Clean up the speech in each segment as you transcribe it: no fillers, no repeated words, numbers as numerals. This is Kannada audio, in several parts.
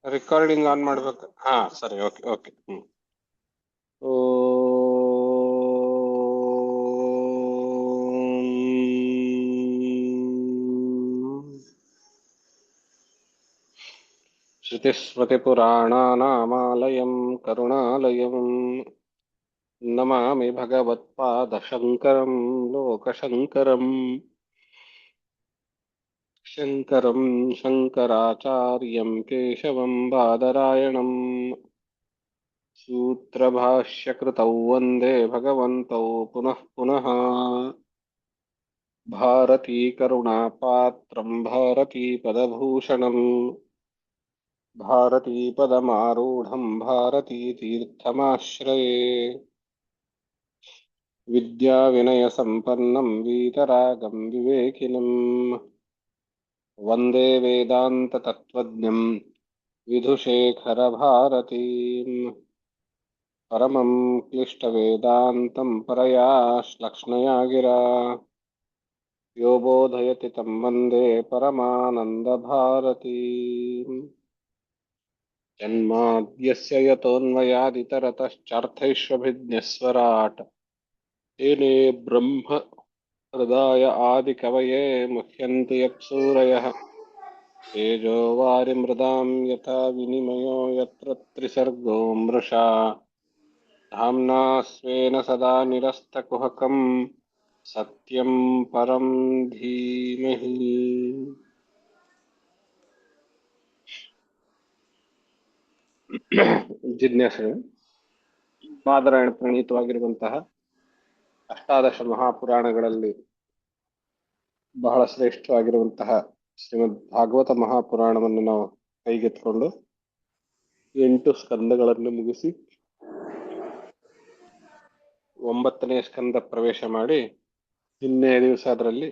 ರೆಕಾರ್ಡಿಂಗ್ ಆನ್ ಮಾಡ್ಬೇಕು. ಹಾ ಸರಿ, ಓಕೆ ಓಕೆ. ಓ ಶ್ರುತಿಸ್ಮೃತಿಪುರಾಣಾನಾಮಾಲಯಂ ಕರುಣಾಲಯಂ ನಮಾಮಿ ಭಗವತ್ಪಾದಶಂಕರಂ ಲೋಕಶಂಕರಂ. ಶಂಕರಂ ಶಂಕರಾಚಾರ್ಯಂ ಕೇಶವಂ ಬಾದರಾಯಣಂ ಸೂತ್ರಭಾಷ್ಯಕೃತೌ ವಂದೇ ಭಗವಂತೌ ಪುನಃ ಪುನಃ. ಭಾರತೀಕರುಣಾಪಾತ್ರಂ ಭಾರತೀಪದಭೂಷಣಂ ಭಾರತೀಪದಮಾರೂಢಂ ಭಾರತೀತೀರ್ಥಮಾಶ್ರಯೇ. ವಿದ್ಯಾವಿನಯಸಂಪನ್ನಂ वीतरागं विवेकिनं ವಂದೇ ವೇದಾಂತತತ್ತ್ವಜ್ಞಂ ವಿಧುಶೇಖರಭಾರತೀಂ. ಪರಮಂ ಕ್ಲಿಷ್ಟವೇದಾಂತಂ ಪರಯಾ ಶ್ಲಕ್ಷ್ಣಯಾ ಗಿರಾ ಯೋ ಬೋಧಯತಿ तं ವಂದೇ ಪರಮಾನಂದಭಾರತೀಂ. ಜನ್ಮಾದ್ಯಸ್ಯ ಯತೋನ್ಮಯಾದಿತರತಶ್ಚಾರ್ಥೈಷ್ವಭಿಜ್ಞಸ್ವರಾಟ್ तेने ब्रह्म हृदय आदिकवये मुह्यन्ति यत्सूरयः तेजो वारिमृदां यथा विनिमयो यत्र त्रिसर्गो मृषा धाम्ना स्वेन सदा निरस्तकुहकं सत्यं परं धीमहि. ಜಿಜ್ಞಾಸೆ ಬಾದರಾಯಣ ಪ್ರಣೀತವಾಗಿರುವಂತಹ ಅಷ್ಟಾದಶ ಮಹಾಪುರಾಣಗಳಲ್ಲಿ ಬಹಳ ಶ್ರೇಷ್ಠವಾಗಿರುವಂತಹ ಶ್ರೀಮದ್ ಭಾಗವತ ಮಹಾಪುರಾಣವನ್ನು ನಾವು ಕೈಗೆತ್ತಿಕೊಂಡು 8 ಸ್ಕಂದಗಳನ್ನು ಮುಗಿಸಿ 9ನೇ ಸ್ಕಂದ ಪ್ರವೇಶ ಮಾಡಿ ನಿನ್ನೆ ದಿವಸ ಅದರಲ್ಲಿ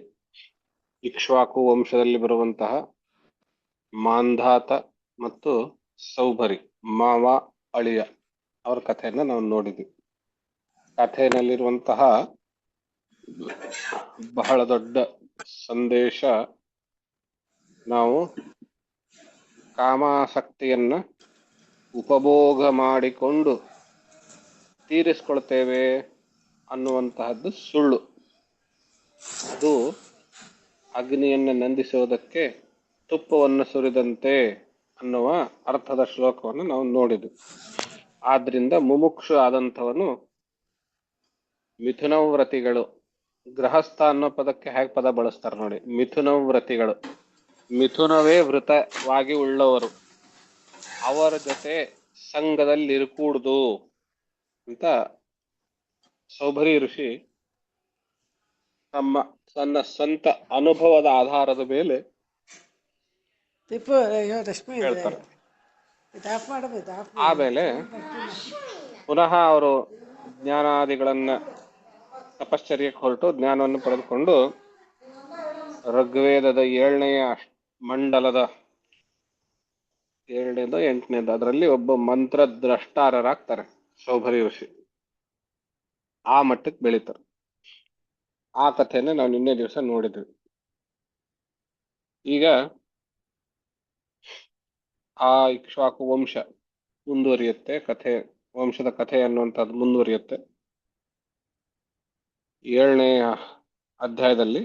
ಇಕ್ಷ್ವಾಕು ವಂಶದಲ್ಲಿ ಬರುವಂತಹ ಮಾಂಧಾತ ಮತ್ತು ಸೌಭರಿ ಮಾವ ಅಳಿಯ ಅವರ ಕಥೆಯನ್ನು ನಾವು ನೋಡಿದ್ವಿ. ಕಥೆಯಲ್ಲಿರುವಂತಹ ಬಹಳ ದೊಡ್ಡ ಸಂದೇಶ, ನಾವು ಕಾಮಾಸಕ್ತಿಯನ್ನ ಉಪಭೋಗ ಮಾಡಿಕೊಂಡು ತೀರಿಸ್ಕೊಳ್ತೇವೆ ಅನ್ನುವಂತಹದ್ದು ಸುಳ್ಳು. ಅದು ಅಗ್ನಿಯನ್ನು ನಂದಿಸುವುದಕ್ಕೆ ತುಪ್ಪವನ್ನು ಸುರಿದಂತೆ ಅನ್ನುವ ಅರ್ಥದ ಶ್ಲೋಕವನ್ನು ನಾವು ನೋಡಿದ್ವಿ. ಆದ್ರಿಂದ ಮುಮುಕ್ಷು ಆದಂಥವನು ಮಿಥುನವ್ರತಿಗಳು, ಗೃಹಸ್ಥ ಅನ್ನೋ ಪದಕ್ಕೆ ಹೇಗೆ ಪದ ಬಳಸ್ತಾರೆ ನೋಡಿ, ಮಿಥುನವ್ರತಿಗಳು, ಮಿಥುನವೇ ವೃತವಾಗಿ ಉಳ್ಳವರು, ಅವರ ಜೊತೆ ಸಂಘದಲ್ಲಿ ಇರಕೂಡ್ದು ಅಂತ ಸೌಭರಿ ಋಷಿ ತನ್ನ ಸ್ವಂತ ಅನುಭವದ ಆಧಾರದ ಮೇಲೆ ಹೇಳ್ತಾರೆ. ಆಮೇಲೆ ಪುನಃ ಅವರು ಜ್ಞಾನಾದಿಗಳನ್ನ ತಪಶ್ಚರ್ಯಕ್ಕೆ ಹೊರಟು ಜ್ಞಾನವನ್ನು ಪಡೆದುಕೊಂಡು ಋಗ್ವೇದದ 7ನೇ ಮಂಡಲದ 7ನೇದು 8ನೇದು ಅದರಲ್ಲಿ ಒಬ್ಬ ಮಂತ್ರದ್ರಷ್ಟಾರರಾಗ್ತಾರೆ ಸೌಭರಿ ಋಷಿ. ಆ ಮಟ್ಟಕ್ಕೆ ಬೆಳೀತಾರೆ. ಆ ಕಥೆಯನ್ನು ನಾವು ನಿನ್ನೆ ದಿವಸ ನೋಡಿದ್ವಿ. ಈಗ ಆ ಇಕ್ಷ್ವಾಕು ವಂಶ ಮುಂದುವರಿಯುತ್ತೆ, ವಂಶದ ಕಥೆ ಅನ್ನುವಂಥದ್ದು ಮುಂದುವರಿಯುತ್ತೆ. 7ನೇ ಅಧ್ಯಾಯದಲ್ಲಿ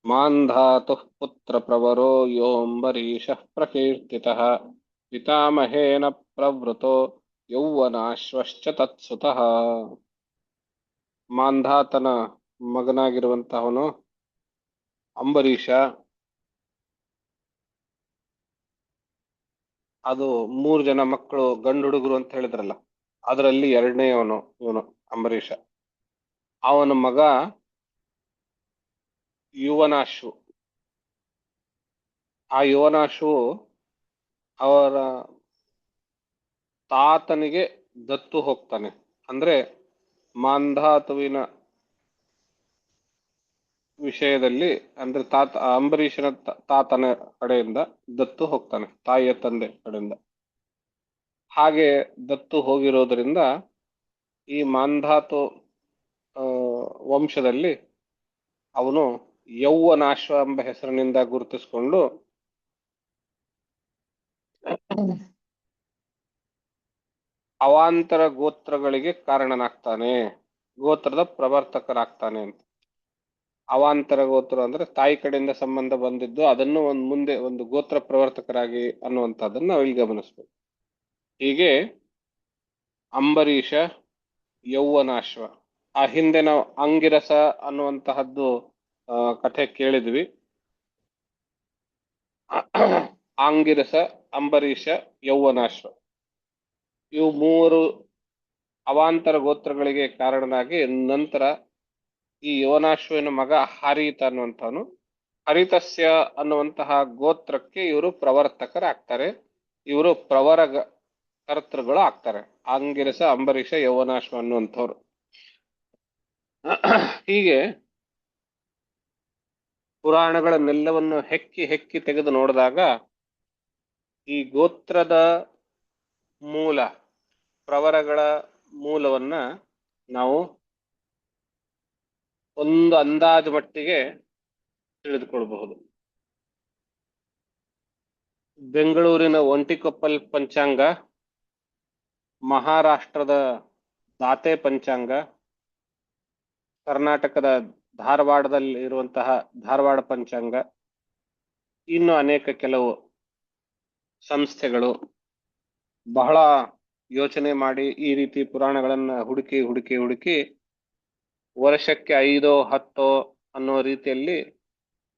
ಮಾಂಧಾತುಃ ಪುತ್ರ ಪ್ರವರೋ ಯೋಂಬರೀಷಃ ಪ್ರಕೀರ್ತಿತಃ ಪಿತಾಮಹೇನ ಪ್ರವೃತೋ ಯೌವನಾಶ್ವಶ್ಚ ತತ್ಸುತಃ. ಮಾಂಧಾತನ ಮಗನಾಗಿರುವಂತಹವನು ಅಂಬರೀಷ. ಅದು 3 ಜನ ಮಕ್ಕಳು ಗಂಡು ಹುಡುಗರು ಅಂತ ಹೇಳಿದ್ರಲ್ಲ, ಅದರಲ್ಲಿ 2ನೇಯವನು ಇವನು ಅಂಬರೀಷ. ಅವನ ಮಗ ಯುವನಾಶು. ಆ ಯುವನಾಶು ಅವರ ತಾತನಿಗೆ ದತ್ತು ಹೋಗ್ತಾನೆ. ಅಂದ್ರೆ ಮಾಂಧಾತುವಿನ ವಿಷಯದಲ್ಲಿ, ಅಂದ್ರೆ ಅಂಬರೀಷನ ತಾತನ ಕಡೆಯಿಂದ ದತ್ತು ಹೋಗ್ತಾನೆ, ತಾಯಿಯ ತಂದೆ ಕಡೆಯಿಂದ. ಹಾಗೆ ದತ್ತು ಹೋಗಿರೋದ್ರಿಂದ ಈ ಮಾಂಧಾತು ವಂಶದಲ್ಲಿ ಅವನು ಯೌವನಾಶ್ವ ಎಂಬ ಹೆಸರಿನಿಂದ ಗುರುತಿಸಿಕೊಂಡು ಅವಾಂತರ ಗೋತ್ರಗಳಿಗೆ ಕಾರಣನಾಗ್ತಾನೆ, ಗೋತ್ರದ ಪ್ರವರ್ತಕರಾಗ್ತಾನೆ ಅಂತ. ಅವಾಂತರ ಗೋತ್ರ ಅಂದ್ರೆ ತಾಯಿ ಕಡೆಯಿಂದ ಸಂಬಂಧ ಬಂದಿದ್ದು ಅದನ್ನು ಮುಂದೆ ಒಂದು ಗೋತ್ರ ಪ್ರವರ್ತಕರಾಗಿ ಅನ್ನುವಂಥದ್ದನ್ನು ನಾವು ಇಲ್ಲಿ ಗಮನಿಸ್ಬೇಕು. ಹೀಗೆ ಅಂಬರೀಷ ಯೌವನಾಶ್ವ. ಆ ಹಿಂದೆ ನಾವು ಅಂಗಿರಸ ಅನ್ನುವಂತಹದ್ದು ಕಥೆ ಕೇಳಿದ್ವಿ. ಆಂಗಿರಸ, ಅಂಬರೀಷ, ಯೌವನಾಶ್ವ ಇವು ಮೂವರು ಅವಾಂತರ ಗೋತ್ರಗಳಿಗೆ ಕಾರಣನಾಗಿ ನಂತರ ಈ ಯೌವನಾಶ್ವನ ಮಗ ಹರಿತ ಅನ್ನುವಂಥವನು, ಹರಿತಸ್ಯ ಅನ್ನುವಂತಹ ಗೋತ್ರಕ್ಕೆ ಇವರು ಪ್ರವರ್ತಕರಾಗ್ತಾರೆ, ಇವರು ಪ್ರವರ ಕರ್ತೃಗಳು ಆಗ್ತಾರೆ, ಅಂಗಿರಸ, ಅಂಬರೀಷ, ಯೌವನಾಶ್ವ ಅನ್ನುವಂಥವ್ರು. ಹೀಗೆ ಪುರಾಣಗಳನ್ನೆಲ್ಲವನ್ನು ಹೆಕ್ಕಿ ಹೆಕ್ಕಿ ತೆಗೆದು ನೋಡಿದಾಗ ಈ ಗೋತ್ರದ ಮೂಲ, ಪ್ರವರಗಳ ಮೂಲವನ್ನ ನಾವು ಒಂದು ಅಂದಾಜು ಮಟ್ಟಿಗೆ ತಿಳಿದುಕೊಳ್ಳಬಹುದು. ಬೆಂಗಳೂರಿನ ಒಂಟಿಕೊಪ್ಪಲ್ ಪಂಚಾಂಗ, ಮಹಾರಾಷ್ಟ್ರದ ದಾತೆ ಪಂಚಾಂಗ, ಕರ್ನಾಟಕದ ಧಾರವಾಡದಲ್ಲಿ ಇರುವಂತಹ ಧಾರವಾಡ ಪಂಚಾಂಗ, ಇನ್ನು ಅನೇಕ ಕೆಲವು ಸಂಸ್ಥೆಗಳು ಬಹಳ ಯೋಚನೆ ಮಾಡಿ ಈ ರೀತಿ ಪುರಾಣಗಳನ್ನ ಹುಡುಕಿ ಹುಡುಕಿ ಹುಡುಕಿ ವರ್ಷಕ್ಕೆ 5 10 ಅನ್ನೋ ರೀತಿಯಲ್ಲಿ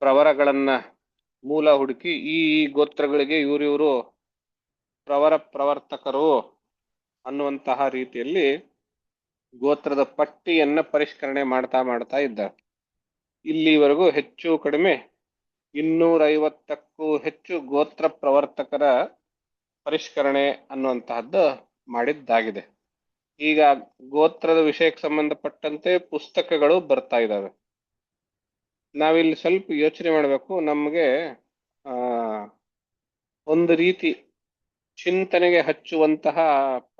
ಪ್ರವರಗಳನ್ನ ಮೂಲ ಹುಡುಕಿ ಈ ಗೋತ್ರಗಳಿಗೆ ಇವರು ಪ್ರವರ್ತಕರು ಅನ್ನುವಂತಹ ರೀತಿಯಲ್ಲಿ ಗೋತ್ರದ ಪಟ್ಟಿಯನ್ನ ಪರಿಷ್ಕರಣೆ ಮಾಡ್ತಾ ಇದ್ದಾರೆ. ಇಲ್ಲಿವರೆಗೂ ಹೆಚ್ಚು ಕಡಿಮೆ 250ಕ್ಕೂ ಹೆಚ್ಚು ಗೋತ್ರ ಪ್ರವರ್ತಕರ ಪರಿಷ್ಕರಣೆ ಅನ್ನುವಂತಹದ್ದು ಮಾಡಿದ್ದಾಗಿದೆ. ಈಗ ಗೋತ್ರದ ವಿಷಯಕ್ಕೆ ಸಂಬಂಧಪಟ್ಟಂತೆ ಪುಸ್ತಕಗಳು ಬರ್ತಾ ಇದ್ದಾವೆ. ನಾವಿಲ್ಲಿ ಸ್ವಲ್ಪ ಯೋಚನೆ ಮಾಡಬೇಕು. ನಮಗೆ ಒಂದು ರೀತಿ ಚಿಂತನೆಗೆ ಹಚ್ಚುವಂತಹ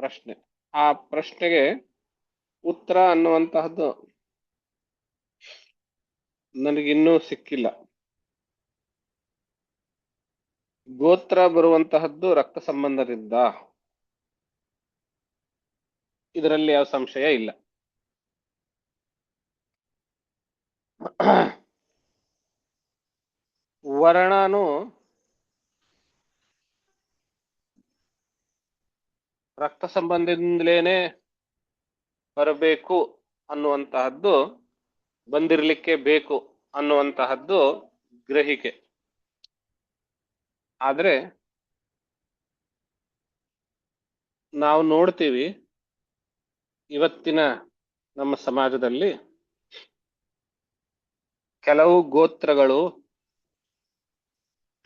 ಪ್ರಶ್ನೆ, ಆ ಪ್ರಶ್ನೆಗೆ ಉತ್ತರ ಅನ್ನುವಂತಹದ್ದು ನನಗಿನ್ನೂ ಸಿಕ್ಕಿಲ್ಲ. ಗೋತ್ರ ಬರುವಂತಹದ್ದು ರಕ್ತ ಸಂಬಂಧದಿಂದ, ಇದರಲ್ಲಿ ಯಾವ ಸಂಶಯ ಇಲ್ಲ. ವರ್ಣನು ರಕ್ತ ಸಂಬಂಧದಿಂದಲೇನೆ ಬರಬೇಕು ಅನ್ನುವಂತಹದ್ದು, ಬಂದಿರಲಿಕ್ಕೆ ಬೇಕು ಅನ್ನುವಂತಹದ್ದು ಗ್ರಹಿಕೆ. ಆದ್ರೆ ನಾವು ನೋಡ್ತೀವಿ ಇವತ್ತಿನ ನಮ್ಮ ಸಮಾಜದಲ್ಲಿ ಕೆಲವು ಗೋತ್ರಗಳು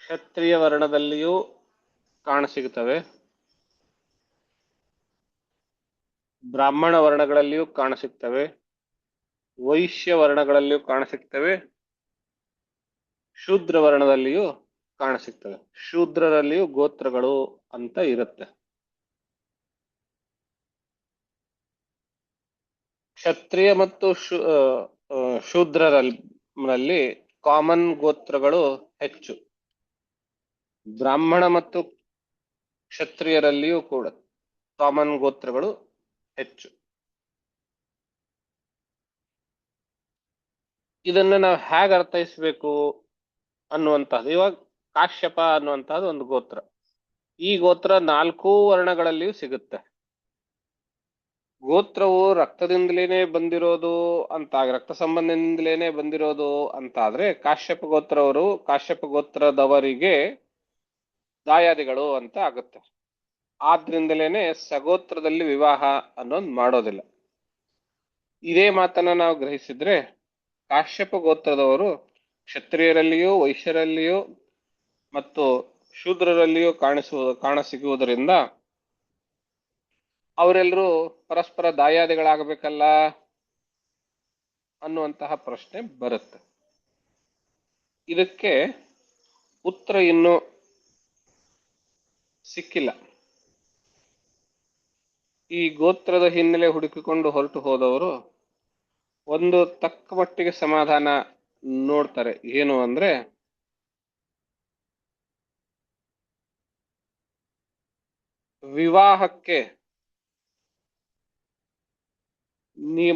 ಕ್ಷತ್ರಿಯ ವರ್ಣದಲ್ಲಿಯೂ ಕಾಣಸಿಗುತ್ತವೆ, ಬ್ರಾಹ್ಮಣ ವರ್ಣಗಳಲ್ಲಿಯೂ ಕಾಣಸಿಗ್ತವೆ, ವೈಶ್ಯ ವರ್ಣಗಳಲ್ಲಿಯೂ ಕಾಣಸಿಗ್ತವೆ, ಶೂದ್ರ ವರ್ಣದಲ್ಲಿಯೂ ಕಾಣಸಿಗ್ತವೆ. ಶೂದ್ರರಲ್ಲಿಯೂ ಗೋತ್ರಗಳು ಅಂತ ಇರುತ್ತೆ. ಕ್ಷತ್ರಿಯ ಮತ್ತು ಶೂದ್ರರಲ್ಲಿ ಕಾಮನ್ ಗೋತ್ರಗಳು ಹೆಚ್ಚು. ಬ್ರಾಹ್ಮಣ ಮತ್ತು ಕ್ಷತ್ರಿಯರಲ್ಲಿಯೂ ಕೂಡ ಕಾಮನ್ ಗೋತ್ರಗಳು ಹೆಚ್ಚು. ಇದನ್ನ ನಾವು ಹೇಗೆ ಅರ್ಥೈಸ್ಬೇಕು ಅನ್ನುವಂಥದ್ದು, ಇವಾಗ ಕಾಶ್ಯಪ ಅನ್ನುವಂಥದ್ದು ಒಂದು ಗೋತ್ರ. ಈ ಗೋತ್ರ 4 ವರ್ಣಗಳಲ್ಲಿಯೂ ಸಿಗುತ್ತೆ. ಗೋತ್ರವು ರಕ್ತದಿಂದಲೇನೆ ಬಂದಿರೋದು ಅಂತ, ರಕ್ತ ಸಂಬಂಧದಿಂದಲೇನೆ ಬಂದಿರೋದು ಅಂತ ಆದ್ರೆ ಕಾಶ್ಯಪ ಗೋತ್ರದವರಿಗೆ ದಾಯಾದಿಗಳು ಅಂತ ಆಗುತ್ತೆ. ಆದ್ರಿಂದಲೇನೆ ಸಗೋತ್ರದಲ್ಲಿ ವಿವಾಹ ಅನ್ನೋದು ಮಾಡೋದಿಲ್ಲ. ಇದೇ ಮಾತನ್ನ ನಾವು ಗ್ರಹಿಸಿದ್ರೆ ಕಾಶ್ಯಪ ಗೋತ್ರದವರು ಕ್ಷತ್ರಿಯರಲ್ಲಿಯೂ ವೈಶ್ಯರಲ್ಲಿಯೂ ಮತ್ತು ಶೂದ್ರರಲ್ಲಿಯೂ ಕಾಣಸಿಗುವುದರಿಂದ ಅವರೆಲ್ಲರೂ ಪರಸ್ಪರ ದಾಯಾದಿಗಳಾಗಬೇಕಲ್ಲ ಅನ್ನುವಂತಹ ಪ್ರಶ್ನೆ ಬರುತ್ತೆ. ಇದಕ್ಕೆ ಉತ್ತರ ಇನ್ನೂ ಸಿಕ್ಕಿಲ್ಲ. ಈ ಗೋತ್ರದ ಹಿನ್ನೆಲೆ ಹುಡುಕಿಕೊಂಡು ಹೊರಟು ಹೋದವರು ಒಂದು ತಕ್ಕ ಮಟ್ಟಿಗೆ ಸಮಾಧಾನ ನೋಡ್ತಾರೆ. ಏನು ಅಂದ್ರೆ ವಿವಾಹಕ್ಕೆ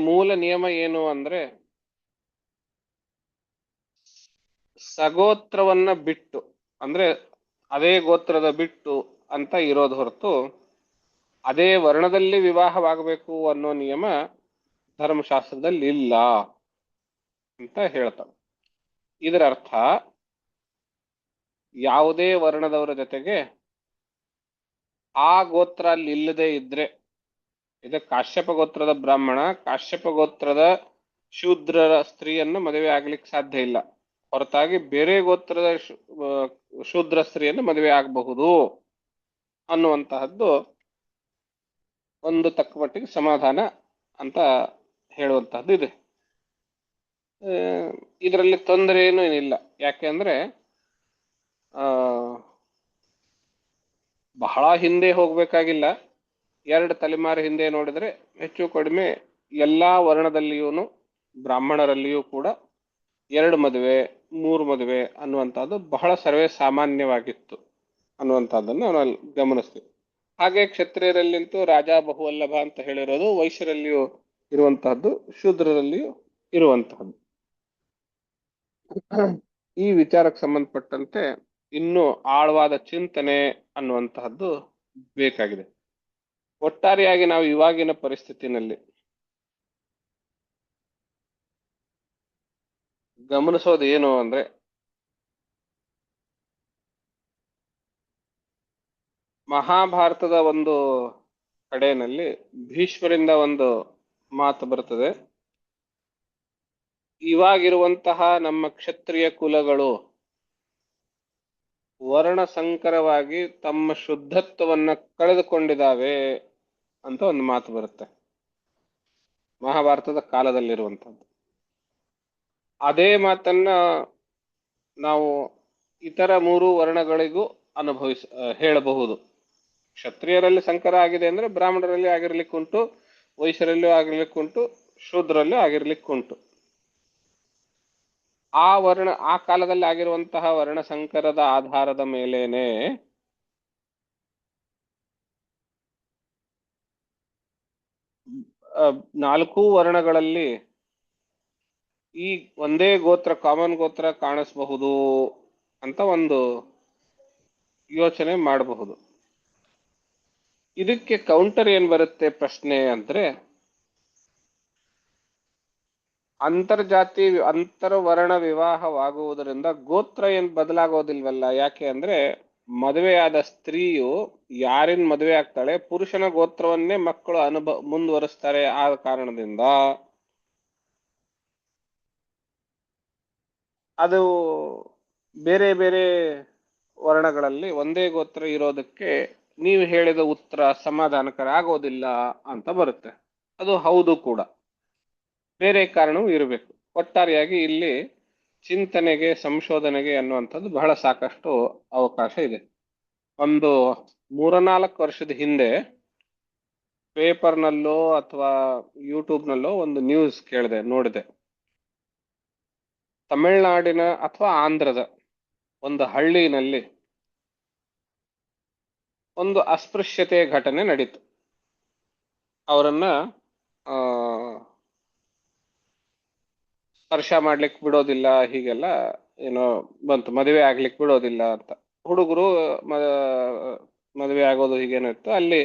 ಮೂಲ ನಿಯಮ ಏನು ಅಂದ್ರೆ ಸಗೋತ್ರವನ್ನ ಬಿಟ್ಟು, ಅಂದ್ರೆ ಅದೇ ಗೋತ್ರದ ಬಿಟ್ಟು ಅಂತ ಇರೋದು ಹೊರತು ಅದೇ ವರ್ಣದಲ್ಲಿ ವಿವಾಹವಾಗಬೇಕು ಅನ್ನೋ ನಿಯಮ ಧರ್ಮಶಾಸ್ತ್ರದಲ್ಲಿ ಇಲ್ಲ ಅಂತ ಹೇಳ್ತಾರೆ. ಇದರ ಅರ್ಥ ಯಾವುದೇ ವರ್ಣದವರ ಜೊತೆಗೆ ಆ ಗೋತ್ರ ಅಲ್ಲಿ ಇಲ್ಲದೆ ಇದ್ರೆ, ಇದು ಕಾಶ್ಯಪ ಗೋತ್ರದ ಬ್ರಾಹ್ಮಣ ಕಾಶ್ಯಪ ಗೋತ್ರದ ಶೂದ್ರರ ಸ್ತ್ರೀಯನ್ನು ಮದುವೆ ಆಗ್ಲಿಕ್ಕೆ ಸಾಧ್ಯ ಇಲ್ಲ, ಹೊರತಾಗಿ ಬೇರೆ ಗೋತ್ರದ ಶೂದ್ರ ಸ್ತ್ರೀಯನ್ನು ಮದುವೆ ಆಗಬಹುದು ಅನ್ನುವಂತಹದ್ದು ಒಂದು ತಕ್ಕ ಮಟ್ಟಿಗೆ ಸಮಾಧಾನ ಅಂತ ಹೇಳುವಂತಹದ್ದು ಇದೆ. ಇದರಲ್ಲಿ ತೊಂದರೆ ಏನೂ ಏನಿಲ್ಲ. ಯಾಕೆಂದ್ರೆ ಆ ಬಹಳ ಹಿಂದೆ ಹೋಗ್ಬೇಕಾಗಿಲ್ಲ. 2 ತಲೆಮಾರು ಹಿಂದೆ ನೋಡಿದ್ರೆ ಹೆಚ್ಚು ಕಡಿಮೆ ಎಲ್ಲಾ ವರ್ಣದಲ್ಲಿಯೂ ಬ್ರಾಹ್ಮಣರಲ್ಲಿಯೂ ಕೂಡ 2 ಮದುವೆ 3 ಮದುವೆ ಅನ್ನುವಂಥದ್ದು ಬಹಳ ಸರ್ವೇ ಸಾಮಾನ್ಯವಾಗಿತ್ತು ಅನ್ನುವಂಥದ್ದನ್ನು ನಾವು ಗಮನಿಸ್ತೀವಿ. ಹಾಗೆ ಕ್ಷತ್ರಿಯರಲ್ಲಿಂತೂ ರಾಜಾ ಬಹುವಲ್ಲಭ ಅಂತ ಹೇಳಿರೋದು ವೈಶ್ಯರಲ್ಲಿಯೂ ಇರುವಂತಹದ್ದು, ಶೂದ್ರರಲ್ಲಿಯೂ ಇರುವಂತಹದ್ದು. ಈ ವಿಚಾರಕ್ಕೆ ಸಂಬಂಧಪಟ್ಟಂತೆ ಇನ್ನೂ ಆಳವಾದ ಚಿಂತನೆ ಅನ್ನುವಂತಹದ್ದು ಬೇಕಾಗಿದೆ. ಒಟ್ಟಾರೆಯಾಗಿ ನಾವು ಇವಾಗಿನ ಪರಿಸ್ಥಿತಿನಲ್ಲಿ ಗಮನಿಸೋದು ಏನು ಅಂದ್ರೆ ಮಹಾಭಾರತದ ಒಂದು ಕಡೆಯಲ್ಲಿ ಭೀಷ್ಮರಿಂದ ಒಂದು ಮಾತು ಬರ್ತದೆ. ಇವಾಗಿರುವಂತಹ ನಮ್ಮ ಕ್ಷತ್ರಿಯ ಕುಲಗಳು ವರ್ಣ ಸಂಕರವಾಗಿ ತಮ್ಮ ಶುದ್ಧತ್ವವನ್ನ ಕಳೆದುಕೊಂಡಿದ್ದಾವೆ ಅಂತ ಒಂದು ಮಾತು ಬರುತ್ತೆ, ಮಹಾಭಾರತದ ಕಾಲದಲ್ಲಿರುವಂಥದ್ದು. ಅದೇ ಮಾತನ್ನ ನಾವು ಇತರ 3 ವರ್ಣಗಳಿಗೂ ಹೇಳಬಹುದು. ಕ್ಷತ್ರಿಯರಲ್ಲಿ ಸಂಕರ ಆಗಿದೆ ಅಂದ್ರೆ ಬ್ರಾಹ್ಮಣರಲ್ಲಿ ಆಗಿರ್ಲಿಕ್ಕುಂಟು, ವೈಶ್ಯರಲ್ಲೂ ಆಗಿರ್ಲಿಕ್ಕುಂಟು, ಶೂದ್ರಲ್ಲೂ ಆಗಿರ್ಲಿಕ್ಕುಂಟು. ಆ ಕಾಲದಲ್ಲಿ ಆಗಿರುವಂತಹ ವರ್ಣ ಸಂಕರದ ಆಧಾರದ ಮೇಲೇನೆ ನಾಲ್ಕೂ ವರ್ಣಗಳಲ್ಲಿ ಈ ಒಂದೇ ಗೋತ್ರ, ಕಾಮನ್ ಗೋತ್ರ ಕಾಣಿಸಬಹುದು ಅಂತ ಒಂದು ಯೋಚನೆ ಮಾಡಬಹುದು. ಇದಕ್ಕೆ ಕೌಂಟರ್ ಏನ್ ಬರುತ್ತೆ ಪ್ರಶ್ನೆ ಅಂದ್ರೆ, ಅಂತರ್ವರ್ಣ ವಿವಾಹವಾಗುವುದರಿಂದ ಗೋತ್ರ ಏನ್ ಬದಲಾಗೋದಿಲ್ವಲ್ಲ. ಯಾಕೆ ಅಂದ್ರೆ ಮದುವೆಯಾದ ಸ್ತ್ರೀಯು ಯಾರಿನ್ ಮದುವೆ ಆಗ್ತಾಳೆ ಪುರುಷನ ಗೋತ್ರವನ್ನೇ ಮಕ್ಕಳು ಮುಂದುವರಿಸ್ತಾರೆ. ಆ ಕಾರಣದಿಂದ ಅದು ಬೇರೆ ಬೇರೆ ವರ್ಣಗಳಲ್ಲಿ ಒಂದೇ ಗೋತ್ರ ಇರೋದಕ್ಕೆ ನೀವು ಹೇಳಿದ ಉತ್ತರ ಸಮಾಧಾನಕರ ಆಗೋದಿಲ್ಲ ಅಂತ ಬರುತ್ತೆ. ಅದು ಹೌದು ಕೂಡ, ಬೇರೆ ಕಾರಣವೂ ಇರಬೇಕು. ಒಟ್ಟಾರೆಯಾಗಿ ಇಲ್ಲಿ ಚಿಂತನೆಗೆ, ಸಂಶೋಧನೆಗೆ ಅನ್ನುವಂಥದ್ದು ಬಹಳ ಸಾಕಷ್ಟು ಅವಕಾಶ ಇದೆ. ಒಂದು 3-4 ವರ್ಷದ ಹಿಂದೆ ಪೇಪರ್ನಲ್ಲೋ ಅಥವಾ ಯೂಟ್ಯೂಬ್ನಲ್ಲೋ ಒಂದು ನ್ಯೂಸ್ ನೋಡಿದೆ. ತಮಿಳುನಾಡಿನ ಅಥವಾ ಆಂಧ್ರದ ಒಂದು ಹಳ್ಳಿನಲ್ಲಿ ಒಂದು ಅಸ್ಪೃಶ್ಯತೆ ಘಟನೆ ನಡೀತು. ಅವರನ್ನ ಸ್ಪರ್ಶ ಮಾಡ್ಲಿಕ್ಕೆ ಬಿಡೋದಿಲ್ಲ, ಹೀಗೆಲ್ಲ ಏನೋ ಬಂತು. ಮದುವೆ ಆಗ್ಲಿಕ್ಕೆ ಬಿಡೋದಿಲ್ಲ ಅಂತ. ಹುಡುಗರು ಮದುವೆ ಆಗೋದು ಹೀಗೇನೋ ಇತ್ತು. ಅಲ್ಲಿ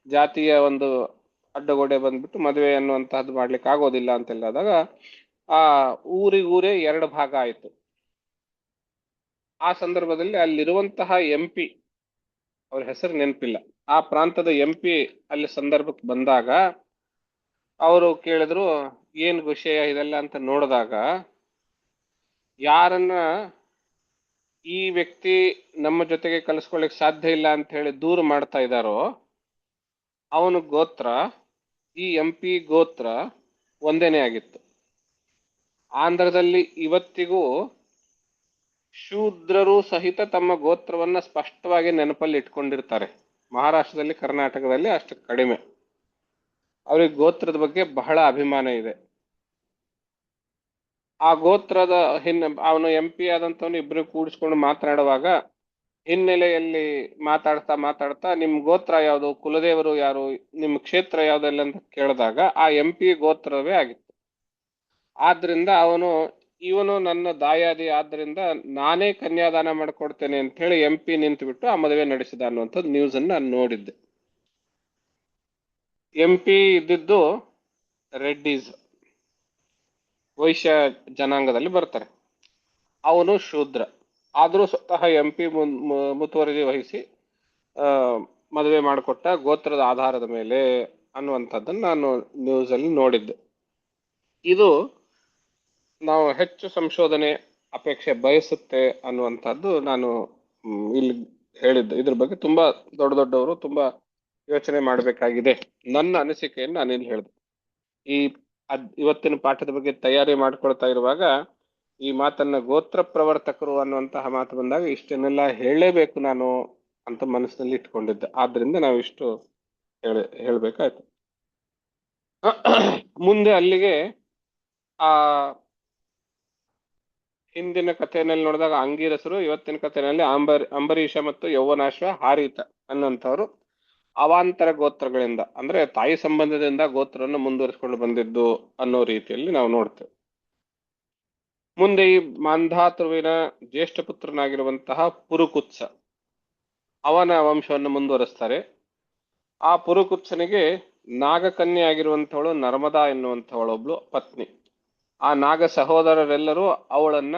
ಜಾತಿಯ ಒಂದು ಅಡ್ಡಗೋಡೆ ಬಂದ್ಬಿಟ್ಟು ಮದುವೆ ಅನ್ನುವಂತಹದ್ದು ಮಾಡ್ಲಿಕ್ಕೆ ಆಗೋದಿಲ್ಲ ಅಂತೆಲ್ಲಾದಾಗ ಆ ಊರಿಗೂರೇ 2 ಭಾಗ ಆಯಿತು. ಆ ಸಂದರ್ಭದಲ್ಲಿ ಅಲ್ಲಿರುವಂತಹ MP, ಅವ್ರ ಹೆಸರು ನೆನಪಿಲ್ಲ, ಆ ಪ್ರಾಂತದ MP ಅಲ್ಲಿ ಸಂದರ್ಭಕ್ಕೆ ಬಂದಾಗ ಅವರು ಕೇಳಿದ್ರು ಏನ್ ವಿಷಯ ಇದೆಲ್ಲ ಅಂತ ನೋಡಿದಾಗ, ಯಾರನ್ನ ಈ ವ್ಯಕ್ತಿ ನಮ್ಮ ಜೊತೆಗೆ ಕಲಿಸ್ಕೊಳ್ಳಿಕ್ ಸಾಧ್ಯ ಇಲ್ಲ ಅಂತ ಹೇಳಿ ದೂರ ಮಾಡ್ತಾ ಇದ್ದಾರೋ ಅವನ ಗೋತ್ರ ಈ MP ಗೋತ್ರ ಒಂದೇನೆ ಆಗಿತ್ತು. ಆಂಧ್ರದಲ್ಲಿ ಇವತ್ತಿಗೂ ಶೂದ್ರರು ಸಹಿತ ತಮ್ಮ ಗೋತ್ರವನ್ನ ಸ್ಪಷ್ಟವಾಗಿ ನೆನಪಲ್ಲಿ ಇಟ್ಕೊಂಡಿರ್ತಾರೆ. ಮಹಾರಾಷ್ಟ್ರದಲ್ಲಿ, ಕರ್ನಾಟಕದಲ್ಲಿ ಅಷ್ಟು ಕಡಿಮೆ. ಅವ್ರಿಗೆ ಗೋತ್ರದ ಬಗ್ಗೆ ಬಹಳ ಅಭಿಮಾನ ಇದೆ. ಆ ಗೋತ್ರದ ಅವನು MP ಆದಂತವನು ಇಬ್ರು ಕೂಡಿಸ್ಕೊಂಡು ಮಾತನಾಡುವಾಗ ಹಿನ್ನೆಲೆಯಲ್ಲಿ ಮಾತಾಡ್ತಾ ಮಾತಾಡ್ತಾ ನಿಮ್ ಗೋತ್ರ ಯಾವುದು, ಕುಲದೇವರು ಯಾರು, ನಿಮ್ ಕ್ಷೇತ್ರ ಯಾವ್ದಲ್ಲ ಅಂತ ಕೇಳಿದಾಗ ಆ MP ಗೋತ್ರವೇ ಆಗಿತ್ತು. ಆದ್ರಿಂದ ಇವನು ನನ್ನ ದಾಯಾದಿ, ಆದ್ರಿಂದ ನಾನೇ ಕನ್ಯಾದಾನ ಮಾಡ್ಕೊಡ್ತೇನೆ ಅಂತ ಹೇಳಿ MP ನಿಂತುಬಿಟ್ಟು ಆ ಮದುವೆ ನಡೆಸಿದ ಅನ್ನುವಂಥದ್ದು ನ್ಯೂಸ್ ಅನ್ನು ನಾನು ನೋಡಿದ್ದೆ. MP ಇದ್ದಿದ್ದು ರೆಡ್ಡೀಸ್, ವೈಶ್ಯ ಜನಾಂಗದಲ್ಲಿ ಬರ್ತಾರೆ. ಅವನು ಶೂದ್ರ, ಆದರೂ ಸ್ವತಃ MP ಮುತುವರ್ಜಿ ವಹಿಸಿ ಮದುವೆ ಮಾಡಿಕೊಟ್ಟ ಗೋತ್ರದ ಆಧಾರದ ಮೇಲೆ ಅನ್ನುವಂಥದ್ದನ್ನು ನಾನು ನ್ಯೂಸಲ್ಲಿ ನೋಡಿದ್ದೆ. ಇದು ನಾವು ಹೆಚ್ಚು ಸಂಶೋಧನೆ ಅಪೇಕ್ಷೆ ಬಯಸುತ್ತೆ ಅನ್ನುವಂಥದ್ದು ನಾನು ಇಲ್ಲಿ ಹೇಳಿದ್ದೆ. ಇದ್ರ ಬಗ್ಗೆ ತುಂಬಾ ದೊಡ್ಡವರು ತುಂಬಾ ಯೋಚನೆ ಮಾಡಬೇಕಾಗಿದೆ. ನನ್ನ ಅನಿಸಿಕೆಯನ್ನು ನಾನು ಇಲ್ಲಿ ಹೇಳಿದೆ. ಇವತ್ತಿನ ಪಾಠದ ಬಗ್ಗೆ ತಯಾರಿ ಮಾಡ್ಕೊಳ್ತಾ ಇರುವಾಗ ಈ ಮಾತನ್ನ ಗೋತ್ರ ಪ್ರವರ್ತಕರು ಅನ್ನುವಂತಹ ಮಾತು ಬಂದಾಗ ಇಷ್ಟನ್ನೆಲ್ಲ ಹೇಳಲೇಬೇಕು ನಾನು ಅಂತ ಮನಸ್ಸಿನಲ್ಲಿ ಇಟ್ಕೊಂಡಿದ್ದೆ. ಆದ್ರಿಂದ ನಾವು ಇಷ್ಟು ಹೇಳ್ಬೇಕಾಯ್ತು. ಮುಂದೆ ಅಲ್ಲಿಗೆ ಆ ಹಿಂದಿನ ಕಥೆಯಲ್ಲಿ ನೋಡಿದಾಗ ಅಂಗೀರಸರು, ಇವತ್ತಿನ ಕಥೆಯಲ್ಲಿ ಅಂಬರೀಷ ಮತ್ತು ಯೌವನಾಶ್ವ ಹಾರೀತ ಅನ್ನುವಂಥವ್ರು ಅವಾಂತರ ಗೋತ್ರಗಳಿಂದ, ಅಂದ್ರೆ ತಾಯಿ ಸಂಬಂಧದಿಂದ ಗೋತ್ರವನ್ನು ಮುಂದುವರಿಸಿಕೊಂಡು ಬಂದಿದ್ದು ಅನ್ನೋ ರೀತಿಯಲ್ಲಿ ನಾವು ನೋಡ್ತೇವೆ. ಮುಂದೆ ಈ ಮಾಂಧಾತೃವಿನ ಜ್ಯೇಷ್ಠ ಪುತ್ರನಾಗಿರುವಂತಹ ಪುರುಕುತ್ಸ, ಅವನ ವಂಶವನ್ನು ಮುಂದುವರಿಸ್ತಾರೆ. ಆ ಪುರುಕುತ್ಸನಿಗೆ ನಾಗಕನ್ಯೆ ಆಗಿರುವಂಥವಳು ನರ್ಮದಾ ಎನ್ನುವಂಥವಳೊಬ್ಳು ಪತ್ನಿ. ಆ ನಾಗ ಸಹೋದರರೆಲ್ಲರೂ ಅವಳನ್ನ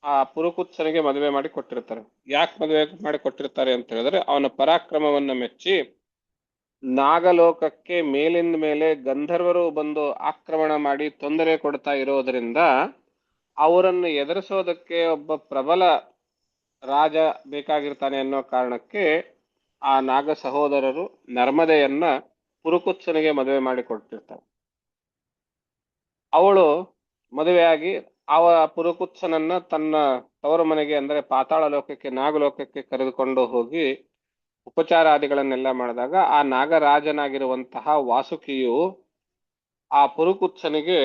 ಆ ಪುರುಕುತ್ಸನಿಗೆ ಮದುವೆ ಮಾಡಿ ಕೊಟ್ಟಿರ್ತಾರೆ. ಯಾಕೆ ಮದುವೆ ಮಾಡಿ ಕೊಟ್ಟಿರ್ತಾರೆ ಅಂತ ಹೇಳಿದ್ರೆ, ಅವನ ಪರಾಕ್ರಮವನ್ನ ಮೆಚ್ಚಿ ನಾಗಲೋಕಕ್ಕೆ ಮೇಲಿಂದ ಮೇಲೆ ಗಂಧರ್ವರು ಬಂದು ಆಕ್ರಮಣ ಮಾಡಿ ತೊಂದರೆ ಕೊಡ್ತಾ ಇರೋದ್ರಿಂದ ಅವರನ್ನು ಎದುರಿಸೋದಕ್ಕೆ ಒಬ್ಬ ಪ್ರಬಲ ರಾಜ ಬೇಕಾಗಿರ್ತಾನೆ ಅನ್ನೋ ಕಾರಣಕ್ಕೆ ಆ ನಾಗ ಸಹೋದರರು ನರ್ಮದೆಯನ್ನ ಪುರುಕುತ್ಸನಿಗೆ ಮದುವೆ ಮಾಡಿ ಕೊಡ್ತಿರ್ತಾರೆ. ಅವಳು ಮದುವೆಯಾಗಿ ಪುರುಕುತ್ಸನನ್ನ ತನ್ನ ತವರು ಮನೆಗೆ, ಅಂದ್ರೆ ಪಾತಾಳ ಲೋಕಕ್ಕೆ, ನಾಗಲೋಕಕ್ಕೆ ಕರೆದುಕೊಂಡು ಹೋಗಿ ಉಪಚಾರಾದಿಗಳನ್ನೆಲ್ಲ ಮಾಡಿದಾಗ ಆ ನಾಗರಾಜನಾಗಿರುವಂತಹ ವಾಸುಕಿಯು ಆ ಪುರುಕುತ್ಸನಿಗೆ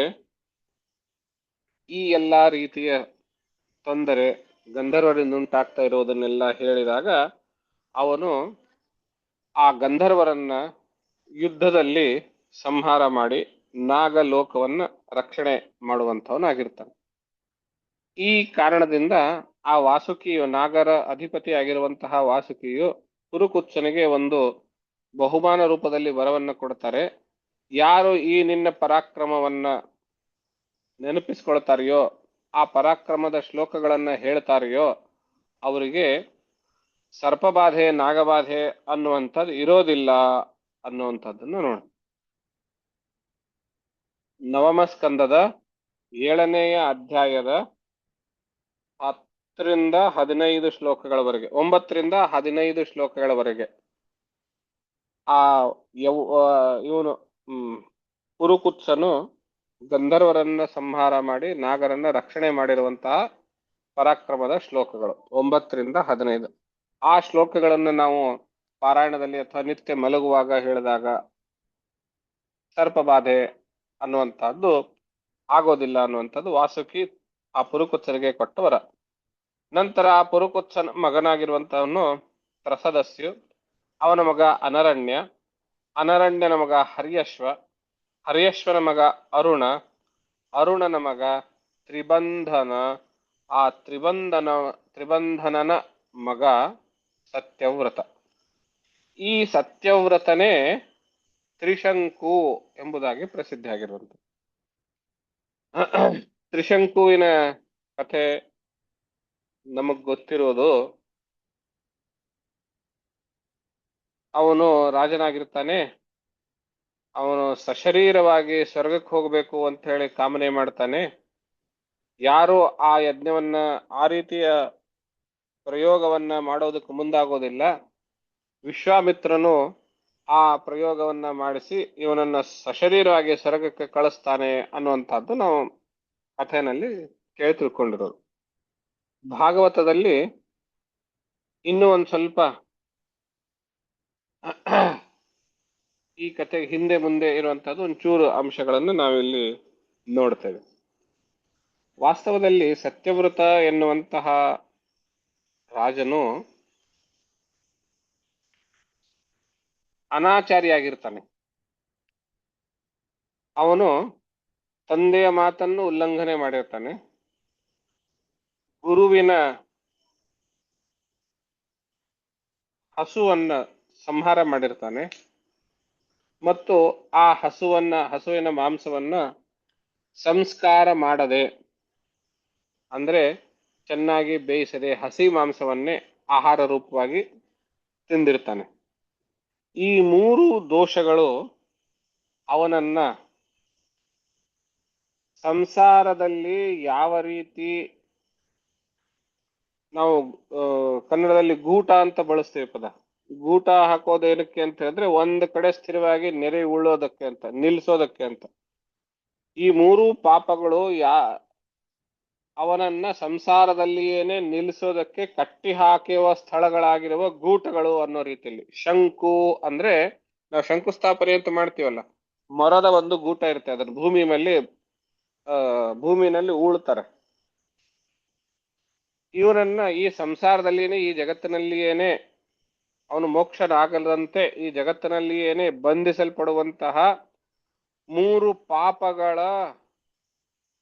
ಈ ಎಲ್ಲಾ ರೀತಿಯ ತೊಂದರೆ ಗಂಧರ್ವರಿಂದ ಉಂಟಾಗ್ತಾ ಇರೋದನ್ನೆಲ್ಲ ಹೇಳಿದಾಗ ಅವನು ಆ ಗಂಧರ್ವರನ್ನ ಯುದ್ಧದಲ್ಲಿ ಸಂಹಾರ ಮಾಡಿ ನಾಗಲೋಕವನ್ನ ರಕ್ಷಣೆ ಮಾಡುವಂಥವನಾಗಿರ್ತಾನೆ. ಈ ಕಾರಣದಿಂದ ಆ ವಾಸುಕಿಯು, ನಾಗರ ಅಧಿಪತಿ ಆಗಿರುವಂತಹ ವಾಸುಕಿಯು ಪುರುಕುತ್ಸನಿಗೆ ಒಂದು ಬಹುಮಾನ ರೂಪದಲ್ಲಿ ವರವನ್ನ ಕೊಡ್ತಾರೆ. ಯಾರು ಈ ನಿನ್ನ ಪರಾಕ್ರಮವನ್ನ ನೆನಪಿಸ್ಕೊಳ್ತಾರೆಯೋ, ಆ ಪರಾಕ್ರಮದ ಶ್ಲೋಕಗಳನ್ನ ಹೇಳ್ತಾರೆಯೋ, ಅವರಿಗೆ ಸರ್ಪಬಾಧೆ, ನಾಗಬಾಧೆ ಅನ್ನುವಂಥದ್ದು ಇರೋದಿಲ್ಲ ಅನ್ನುವಂಥದ್ದನ್ನು ನೋಡಿ. ನವಮ ಸ್ಕಂದದ 7ನೆಯ ಅಧ್ಯಾಯದ 10ರಿಂದ 15 ಶ್ಲೋಕಗಳವರೆಗೆ, 9ರಿಂದ 15 ಶ್ಲೋಕಗಳವರೆಗೆ ಆ ಇವನು ಪುರುಕುತ್ಸನು ಗಂಧರ್ವರನ್ನ ಸಂಹಾರ ಮಾಡಿ ನಾಗರನ್ನ ರಕ್ಷಣೆ ಮಾಡಿರುವಂತಹ ಪರಾಕ್ರಮದ ಶ್ಲೋಕಗಳು 9ರಿಂದ 15. ಆ ಶ್ಲೋಕಗಳನ್ನು ನಾವು ಪಾರಾಯಣದಲ್ಲಿ ಅಥವಾ ನಿತ್ಯ ಮಲಗುವಾಗ ಹೇಳಿದಾಗ ಸರ್ಪಬಾಧೆ ಅನ್ನುವಂಥದ್ದು ಆಗೋದಿಲ್ಲ ಅನ್ನುವಂಥದ್ದು ವಾಸುಕಿ ಆ ಪುರುಕುತ್ಸನಿಗೆ ಕೊಟ್ಟವರ. ನಂತರ ಆ ಪುರುಕುತ್ಸನ ಮಗನಾಗಿರುವಂತಹವನು ತ್ರಸದಸ್ಯು, ಅವನ ಮಗ ಅನರಣ್ಯ, ಅನರಣ್ಯನ ಮಗ ಹರ್ಯಶ್ವ, ಹರ್ಯಶ್ವನ ಮಗ ಅರುಣ, ಅರುಣನ ಮಗ ತ್ರಿಬಂಧನ, ಆ ತ್ರಿಬಂಧನನ ಮಗ ಸತ್ಯವ್ರತ. ಈ ಸತ್ಯವ್ರತನೇ ತ್ರಿಶಂಕು ಎಂಬುದಾಗಿ ಪ್ರಸಿದ್ಧಿ ಆಗಿರುವಂತ. ತ್ರಿಶಂಕುವಿನ ಕಥೆ ನಮಗ್ ಗೊತ್ತಿರೋದು, ಅವನು ರಾಜನಾಗಿರ್ತಾನೆ. ಅವನು ಸಶರೀರವಾಗಿ ಸ್ವರ್ಗಕ್ಕೆ ಹೋಗಬೇಕು ಅಂತ ಹೇಳಿ ಕಾಮನೆ ಮಾಡ್ತಾನೆ. ಯಾರು ಆ ಯಜ್ಞವನ್ನ, ಆ ರೀತಿಯ ಪ್ರಯೋಗವನ್ನ ಮಾಡೋದಕ್ಕೆ ಮುಂದಾಗೋದಿಲ್ಲ. ವಿಶ್ವಾಮಿತ್ರನು ಆ ಪ್ರಯೋಗವನ್ನ ಮಾಡಿಸಿ ಇವನನ್ನ ಸಶರೀರವಾಗಿ ಸ್ವರ್ಗಕ್ಕೆ ಕಳಿಸ್ತಾನೆ ಅನ್ನುವಂಥದ್ದು ನಾವು ಕಥೆನಲ್ಲಿ ಕೇಳಿ ತಿಳ್ಕೊಂಡಿರೋದು. ಭಾಗವತದಲ್ಲಿ ಇನ್ನೂ ಒಂದು ಸ್ವಲ್ಪ ಈ ಕಥೆಗೆ ಹಿಂದೆ ಮುಂದೆ ಇರುವಂತಹದ್ದು ಒಂಚೂರು ಅಂಶಗಳನ್ನು ನಾವಿಲ್ಲಿ ನೋಡ್ತೇವೆ. ವಾಸ್ತವದಲ್ಲಿ ಸತ್ಯವ್ರತ ಎನ್ನುವಂತಹ ರಾಜನು ಅನಾಚಾರಿಯಾಗಿರ್ತಾನೆ. ಅವನು ತಂದೆಯ ಮಾತನ್ನು ಉಲ್ಲಂಘನೆ ಮಾಡಿರ್ತಾನೆ. ಗುರುವಿನ ಹಸುವನ್ನ ಸಂಹಾರ ಮಾಡಿರ್ತಾನೆ. ಮತ್ತು ಆ ಹಸುವಿನ ಮಾಂಸವನ್ನ ಸಂಸ್ಕಾರ ಮಾಡದೆ, ಅಂದ್ರೆ ಚೆನ್ನಾಗಿ ಬೇಯಿಸದೆ ಹಸಿ ಮಾಂಸವನ್ನೇ ಆಹಾರ ರೂಪವಾಗಿ ತಿಂದಿರ್ತಾನೆ. ಈ ಮೂರು ದೋಷಗಳು ಅವನನ್ನ ಸಂಸಾರದಲ್ಲಿ ಯಾವ ರೀತಿ ನಾವು ಕನ್ನಡದಲ್ಲಿ ಗೂಟ ಅಂತ ಬಳಸ್ತೇವೆ ಪದ. ಗೂಟ ಹಾಕೋದು ಏನಕ್ಕೆ ಅಂತ ಹೇಳಿದ್ರೆ ಒಂದ್ ಕಡೆ ಸ್ಥಿರವಾಗಿ ನೆರೆ ಉಳ್ಳೋದಕ್ಕೆ ಅಂತ, ನಿಲ್ಸೋದಕ್ಕೆ ಅಂತ. ಈ ಮೂರು ಪಾಪಗಳು ಅವನನ್ನ ಸಂಸಾರದಲ್ಲಿಯೇನೆ ನಿಲ್ಲಿಸೋದಕ್ಕೆ ಕಟ್ಟಿ ಹಾಕಿರುವ ಸ್ಥಳಗಳಾಗಿರುವ ಗೂಟಗಳು ಅನ್ನೋ ರೀತಿಯಲ್ಲಿ. ಶಂಕು ಅಂದ್ರೆ ನಾವು ಶಂಕುಸ್ಥಾಪನೆ ಅಂತ ಮಾಡ್ತೀವಲ್ಲ, ಮರದ ಒಂದು ಗೂಟ ಇರುತ್ತೆ, ಅದನ್ನ ಭೂಮಿನಲ್ಲಿ ಉಳ್ತಾರೆ. ಇವನನ್ನ ಈ ಸಂಸಾರದಲ್ಲಿಯೇನೆ, ಈ ಜಗತ್ತಿನಲ್ಲಿಯೇನೆ ಅವನು ಮೋಕ್ಷನಾಗದಂತೆ ಈ ಜಗತ್ತಿನಲ್ಲಿಯೇನೆ ಬಂಧಿಸಲ್ಪಡುವಂತಹ ಮೂರು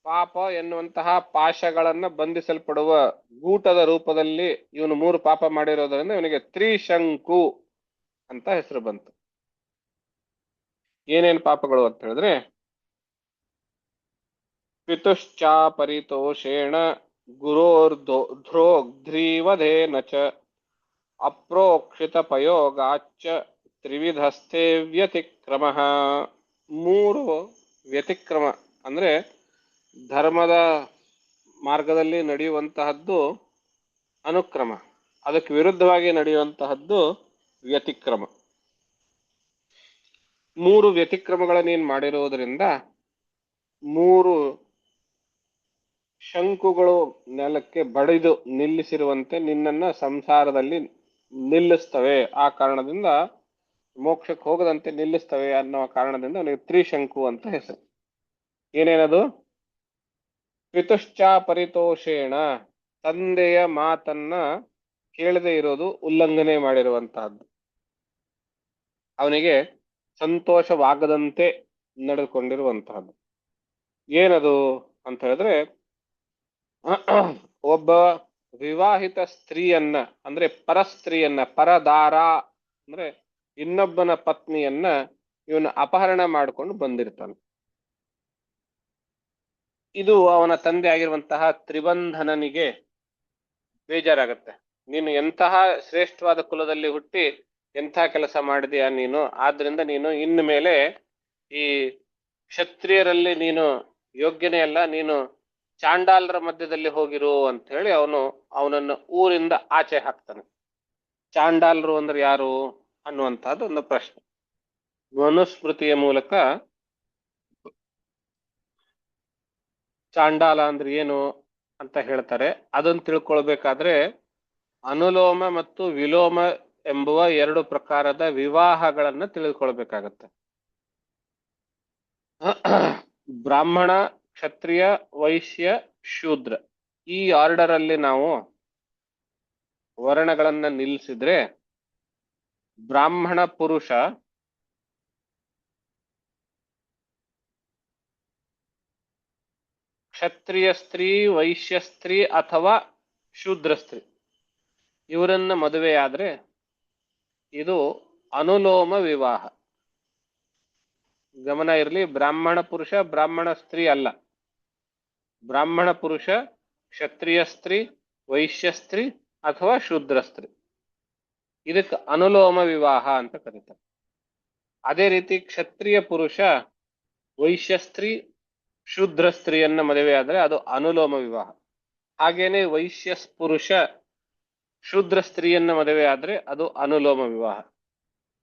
ಪಾಪ ಎನ್ನುವಂತಹ ಪಾಶಗಳನ್ನ ಬಂಧಿಸಲ್ಪಡುವ ಗೂಟದ ರೂಪದಲ್ಲಿ ಇವನು ಮೂರು ಪಾಪ ಮಾಡಿರೋದ್ರಿಂದ ಇವನಿಗೆ ತ್ರಿಶಂಕು ಅಂತ ಹೆಸರು ಬಂತು. ಏನೇನು ಪಾಪಗಳು ಅಂತ ಹೇಳಿದ್ರೆ, ಪಿತುಶ್ಚ ಪರಿತೋಷೇಣ ಗುರೋರ್ಧ್ರೋಗ್ಧ್ರೀವಧೇನ ಚ ಅಪ್ರೋಕ್ಷಿತ ಪಯೋಗಾಚ್ಚ ತ್ರಿವಿಧಸ್ಥೆ ವ್ಯತಿಕ್ರಮ. ಮೂರು ವ್ಯತಿಕ್ರಮ ಅಂದ್ರೆ ಧರ್ಮದ ಮಾರ್ಗದಲ್ಲಿ ನಡೆಯುವಂತಹದ್ದು ಅನುಕ್ರಮ, ಅದಕ್ಕೆ ವಿರುದ್ಧವಾಗಿ ನಡೆಯುವಂತಹದ್ದು ವ್ಯತಿಕ್ರಮ. ಮೂರು ವ್ಯತಿಕ್ರಮಗಳನ್ನೇನು ಮಾಡಿರುವುದರಿಂದ ಮೂರು ಶಂಕುಗಳು ನೆಲಕ್ಕೆ ಬಡಿದು ನಿಲ್ಲಿಸಿರುವಂತೆ ನಿನ್ನನ್ನ ಸಂಸಾರದಲ್ಲಿ ನಿಲ್ಲಿಸ್ತವೆ. ಆ ಕಾರಣದಿಂದ ಮೋಕ್ಷಕ್ಕೆ ಹೋಗದಂತೆ ನಿಲ್ಲಿಸ್ತವೆ ಅನ್ನೋ ಕಾರಣದಿಂದ ಅವನಿಗೆ ತ್ರಿಶಂಕು ಅಂತ ಹೆಸರು. ಏನೇನದು? ಪಿತುಶ್ಚ ಪರಿತೋಷೇಣ, ತಂದೆಯ ಮಾತನ್ನ ಕೇಳದೆ ಇರೋದು, ಉಲ್ಲಂಘನೆ ಮಾಡಿರುವಂತಹದ್ದು. ಅವನಿಗೆ ಸಂತೋಷವಾಗದಂತೆ ನಡೆದುಕೊಂಡಿರುವಂತಹದ್ದು. ಏನದು ಅಂತ ಹೇಳಿದ್ರೆ, ಒಬ್ಬ ವಿವಾಹಿತ ಸ್ತ್ರೀಯನ್ನ ಅಂದ್ರೆ ಪರಸ್ತ್ರೀಯನ್ನ, ಪರದಾರ ಅಂದ್ರೆ ಇನ್ನೊಬ್ಬನ ಪತ್ನಿಯನ್ನ ಇವನು ಅಪಹರಣ ಮಾಡಿಕೊಂಡು ಬಂದಿರ್ತಾನೆ. ಇದು ಅವನ ತಂದೆ ಆಗಿರುವಂತಹ ತ್ರಿಬಂಧನನಿಗೆ ಬೇಜಾರಾಗತ್ತೆ. ನೀನು ಎಂತಹ ಶ್ರೇಷ್ಠವಾದ ಕುಲದಲ್ಲಿ ಹುಟ್ಟಿ ಎಂಥ ಕೆಲಸ ಮಾಡಿದೀಯ ನೀನು, ಆದ್ರಿಂದ ನೀನು ಇನ್ನು ಮೇಲೆ ಈ ಕ್ಷತ್ರಿಯರಲ್ಲಿ ನೀನು ಯೋಗ್ಯನೇ ಅಲ್ಲ, ನೀನು ಚಾಂಡಾಲರ ಮಧ್ಯದಲ್ಲಿ ಹೋಗಿರು ಅಂತ ಹೇಳಿ ಅವನನ್ನು ಊರಿಂದ ಆಚೆ ಹಾಕ್ತಾನೆ. ಚಾಂಡಾಲರು ಅಂದ್ರೆ ಯಾರು ಅನ್ನುವಂತಹದ್ದು ಒಂದು ಪ್ರಶ್ನೆ. ಮನುಸ್ಮೃತಿಯ ಮೂಲಕ ಚಾಂಡಾಲ ಅಂದ್ರೆ ಏನು ಅಂತ ಹೇಳ್ತಾರೆ. ಅದನ್ನು ತಿಳ್ಕೊಳ್ಬೇಕಾದ್ರೆ ಅನುಲೋಮ ಮತ್ತು ವಿಲೋಮ ಎಂಬುವ ಎರಡು ಪ್ರಕಾರದ ವಿವಾಹಗಳನ್ನ ತಿಳಿದುಕೊಳ್ಬೇಕಾಗತ್ತೆ. ಬ್ರಾಹ್ಮಣ, ಕ್ಷತ್ರಿಯ, ವೈಶ್ಯ, ಶೂದ್ರ, ಈ ಆರ್ಡರ್ ಅಲ್ಲಿ ನಾವು ವರ್ಣಗಳನ್ನ ನಿಲ್ಲಿಸಿದ್ರೆ ಬ್ರಾಹ್ಮಣ ಪುರುಷ ಕ್ಷತ್ರಿಯ ಸ್ತ್ರೀ, ವೈಶ್ಯ ಸ್ತ್ರೀ ಅಥವಾ ಶೂದ್ರ ಸ್ತ್ರೀ ಇವರನ್ನ ಮದುವೆಯಾದ್ರೆ ಇದು ಅನುಲೋಮ ವಿವಾಹ. ಗಮನ ಇರಲಿ, ಬ್ರಾಹ್ಮಣ ಪುರುಷ ಬ್ರಾಹ್ಮಣ ಸ್ತ್ರೀ ಅಲ್ಲ. ಬ್ರಾಹ್ಮಣ ಪುರುಷ ಕ್ಷತ್ರಿಯ ಸ್ತ್ರೀ, ವೈಶ್ಯ ಸ್ತ್ರೀ ಅಥವಾ ಶೂದ್ರ ಸ್ತ್ರೀ, ಇದಕ್ಕೆ ಅನುಲೋಮ ವಿವಾಹ ಅಂತ ಕರೀತಾರೆ. ಅದೇ ರೀತಿ ಕ್ಷತ್ರಿಯ ಪುರುಷ ವೈಶ್ಯ ಸ್ತ್ರೀ, ಶೂದ್ರ ಸ್ತ್ರೀಯನ್ನ ಮದುವೆ ಆದ್ರೆ ಅದು ಅನುಲೋಮ ವಿವಾಹ. ಹಾಗೇನೆ ವೈಶ್ಯ ಪುರುಷ ಶೂದ್ರ ಸ್ತ್ರೀಯನ್ನ ಮದುವೆ ಆದ್ರೆ ಅದು ಅನುಲೋಮ ವಿವಾಹ.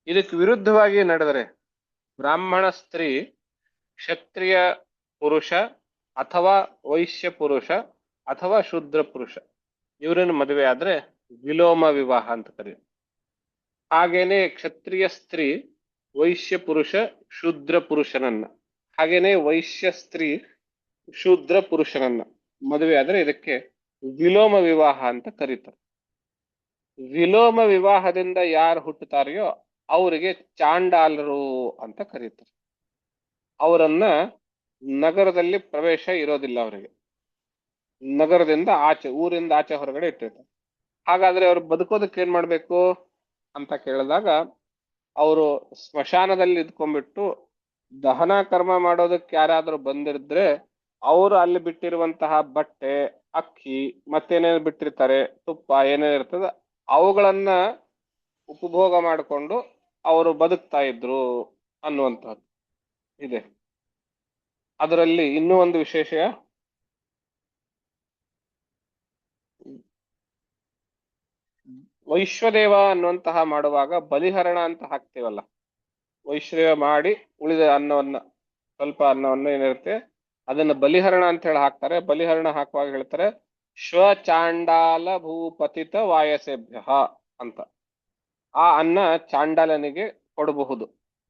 ಇದಕ್ಕೆ ವಿರುದ್ಧವಾಗಿ ನಡೆದರೆ ಬ್ರಾಹ್ಮಣ ಸ್ತ್ರೀ ಕ್ಷತ್ರಿಯ ಪುರುಷ ಅಥವಾ ವೈಶ್ಯ ಪುರುಷ ಅಥವಾ ಶೂದ್ರ ಪುರುಷ ಇವರನ್ನು ಮದುವೆ ಆದ್ರೆ ವಿಲೋಮ ವಿವಾಹ ಅಂತ ಕರೀತಾರೆ. ಹಾಗೇನೆ ಕ್ಷತ್ರಿಯ ಸ್ತ್ರೀ ವೈಶ್ಯ ಪುರುಷ ಶೂದ್ರ ಪುರುಷನನ್ನ, ಹಾಗೇನೆ ವೈಶ್ಯ ಸ್ತ್ರೀ ಶೂದ್ರ ಪುರುಷನನ್ನ ಮದುವೆ ಆದ್ರೆ ಇದಕ್ಕೆ ವಿಲೋಮ ವಿವಾಹ ಅಂತ ಕರೀತಾರೆ. ವಿಲೋಮ ವಿವಾಹದಿಂದ ಯಾರು ಹುಟ್ಟುತ್ತಾರೆಯೋ ಅವರಿಗೆ ಚಾಂಡಾಲರು ಅಂತ ಕರೀತಾರೆ. ಅವರನ್ನ ನಗರದಲ್ಲಿ ಪ್ರವೇಶ ಇರೋದಿಲ್ಲ, ಅವರಿಗೆ ನಗರದಿಂದ ಆಚೆ, ಊರಿಂದ ಆಚೆ ಹೊರಗಡೆ ಇಟ್ಟಿರ್ತಾರೆ. ಹಾಗಾದ್ರೆ ಅವ್ರು ಬದುಕೋದಕ್ಕೆ ಏನ್ ಮಾಡ್ಬೇಕು ಅಂತ ಕೇಳಿದಾಗ, ಅವರು ಸ್ಮಶಾನದಲ್ಲಿ ಇದ್ಕೊಂಡ್ಬಿಟ್ಟು ದಹನ ಕರ್ಮ ಮಾಡೋದಕ್ಕೆ ಯಾರಾದ್ರೂ ಬಂದಿದ್ರೆ ಅವರು ಅಲ್ಲಿ ಬಿಟ್ಟಿರುವಂತಹ ಬಟ್ಟೆ, ಅಕ್ಕಿ, ಮತ್ತೇನೇನು ಬಿಟ್ಟಿರ್ತಾರೆ, ತುಪ್ಪ ಏನೇನು ಇರ್ತದೆ, ಅವುಗಳನ್ನ ಉಪಭೋಗ ಮಾಡಿಕೊಂಡು ಅವರು ಬದುಕ್ತಾ ಇದ್ರು ಅನ್ನುವಂಥದ್ದು ಇದೆ. ಅದರಲ್ಲಿ ಇನ್ನೂ ಒಂದು ವಿಶೇಷ, ವೈಶ್ವದೇವ ಅನ್ನುವಂತಹ ಮಾಡುವಾಗ ಬಲಿಹರಣ ಅಂತ ಹಾಕ್ತೀವಲ್ಲ, ವೈಶ್ವದೇವ ಮಾಡಿ ಉಳಿದ ಅನ್ನವನ್ನ, ಸ್ವಲ್ಪ ಅನ್ನವನ್ನ ಏನಿರುತ್ತೆ ಅದನ್ನ ಬಲಿಹರಣ ಅಂತ ಹೇಳಿ ಹಾಕ್ತಾರೆ. ಬಲಿಹರಣ ಹಾಕುವಾಗ ಹೇಳ್ತಾರೆ ಶ್ವಚಾಂಡಾಲ ಭೂಪತಿತ ವಾಯಸೇಭ್ಯ ಅಂತ. ಆ ಅನ್ನ ಚಾಂಡಾಲನಿಗೆ ಕೊಡಬಹುದು,